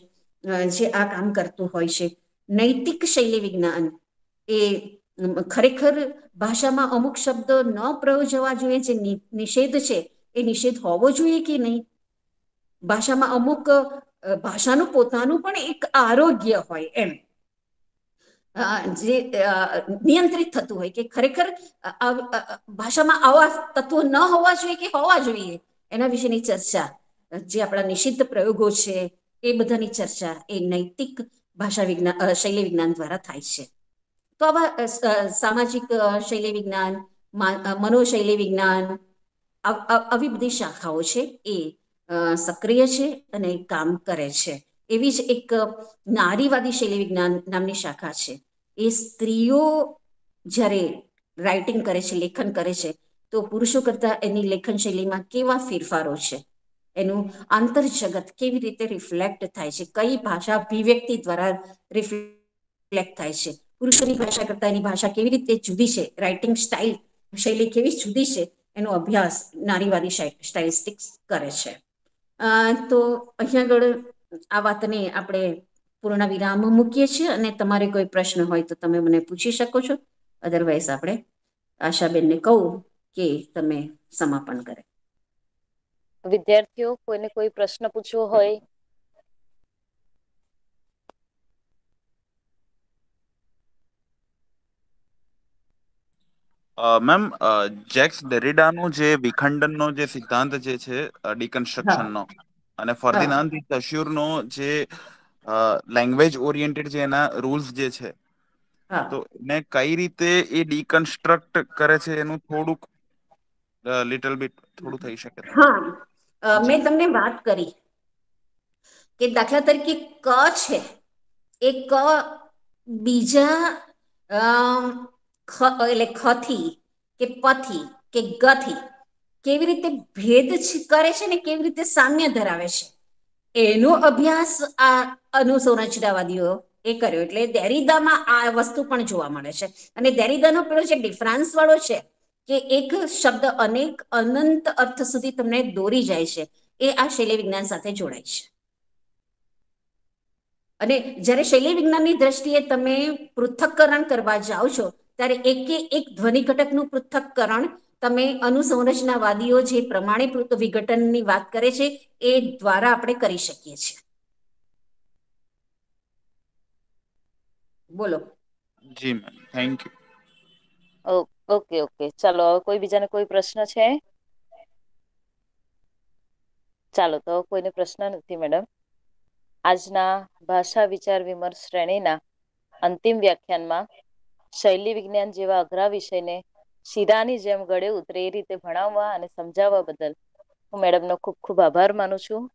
જે આ કામ કરતું હોય છે. નૈતિક શૈલી વિજ્ઞાન એ ખરેખર ભાષામાં અમુક શબ્દ ન પ્રયોજવા જોઈએ, જે નિષેધ છે એ નિષેધ હોવો જોઈએ કે નહીં. ભાષામાં અમુક ભાષાનું પોતાનું પણ એક આરોગ્ય હોય એમ, જે નિયંત્રિત થતું હોય કે ખરેખર ભાષામાં આવા તત્વો ન હોવા જોઈએ કે હોવા જોઈએ, એના વિશેની ચર્ચા, જે આપણા નિષિદ્ધ પ્રયોગો છે એ બધાની ચર્ચા એ નૈતિક ભાષા વિજ્ઞાન શૈલી વિજ્ઞાન દ્વારા થાય છે. તો આવા સામાજિક શૈલી વિજ્ઞાન, મનોશૈલી વિજ્ઞાન, આવી બધી શાખાઓ છે એ સક્રિય છે અને કામ કરે છે. એવી જ એક નારીવાદી શૈલી વિજ્ઞાન નામની શાખા છે. એ સ્ત્રીઓ જ્યારે રાઇટિંગ કરે છે, લેખન કરે છે, તો પુરુષો કરતા એની લેખન શૈલીમાં કેવા ફેરફારો છે, એનું આંતરજગત કેવી રીતે રિફ્લેક્ટ થાય છે, કઈ ભાષા અભિવ્યક્તિ દ્વારા રિફ્લેક્ટ થાય છે, પુરુષોની ભાષા કરતા એની ભાષા કેવી રીતે જુદી છે, રાઇટિંગ સ્ટાઇલ શૈલી કેવી જુદી છે, એનો અભ્યાસ નારીવાદી સ્ટાઇલિસ્ટિક્સ કરે છે. તો અહીંયા આગળ આ વાતને આપણે પૂર્ણ વિરામ મૂકીએ છીએ અને તમારે કોઈ પ્રશ્ન હોય તો તમે મને પૂછી શકો છો. અધરવાઇઝ આપણે આશાબેનને કહું કે તમે સમાપન કરે. વિદ્યાર્થીઓ કોઈને કોઈ પ્રશ્ન પૂછવો હોય? મેમ, જેક્સ ડેરિડાનું જે વિખંડનનો જે સિદ્ધાંત જે છે ડિકન્સ્ટ્રક્શનનો, અને ફર્ડિનાન્દ ડી સોસ્યુરનો જે લેંગ્વેજ ઓરિએન્ટેડ જે એના રૂલ્સ જે છે, તો એને કઈ રીતે એ ડિકન્સ્ટ્રક્ટ કરે છે એનું થોડુંક લિટલ બીટ થોડું થઈ શકે? હા, મેં તમને વાત કરી કે દાખલા તરીકે ક છે એ ક બીજા એટલે ખથી કે પથી કે ગથી કેવી રીતે ભેદ કરે છે ને કેવી રીતે સામ્ય ધરાવે છે એનો અભ્યાસ આ અનુસંરચનાવાદીઓ એ કર્યો. એટલે દેરીદામાં આ વસ્તુ પણ જોવા મળે છે. અને દેરીદાનો પેલો જે ડિફરન્સ વાળો છે કે એક શબ્દ અનેક અનંત અર્થ સુધી તમને દોરી જાય છે, એ આ શૈલી વિજ્ઞાન સાથે જોડાય છે. અને જ્યારે શૈલી વિજ્ઞાનની દ્રષ્ટિએ તમે પૃથક્કરણ કરવા જાઓ છો ત્યારે એકે એક ધ્વનિ ઘટકનું પૃથક્કરણ તમે અનુસંરચનાવાદીઓ જે પ્રમાણીકૃત વિઘટનની વાત કરે છે એ દ્વારા આપણે કરી શકીએ છીએ. બોલો. જી ma'am, thank you. Okay okay, ચાલો હવે કોઈ બીજાને કોઈ પ્રશ્ન છે? ચાલો તો કોઈને પ્રશ્ન નથી મેડમ. આજના ભાષા વિચાર વિમર્શ શ્રેણીના અંતિમ વ્યાખ્યાનમાં શૈલી વિજ્ઞાન જેવા અઘરા વિષયને શીરાની જેમ ગળે ઉતરે એ રીતે ભણાવવા અને સમજાવવા બદલ હું મેડમનો ખૂબ ખૂબ આભાર માનું છું.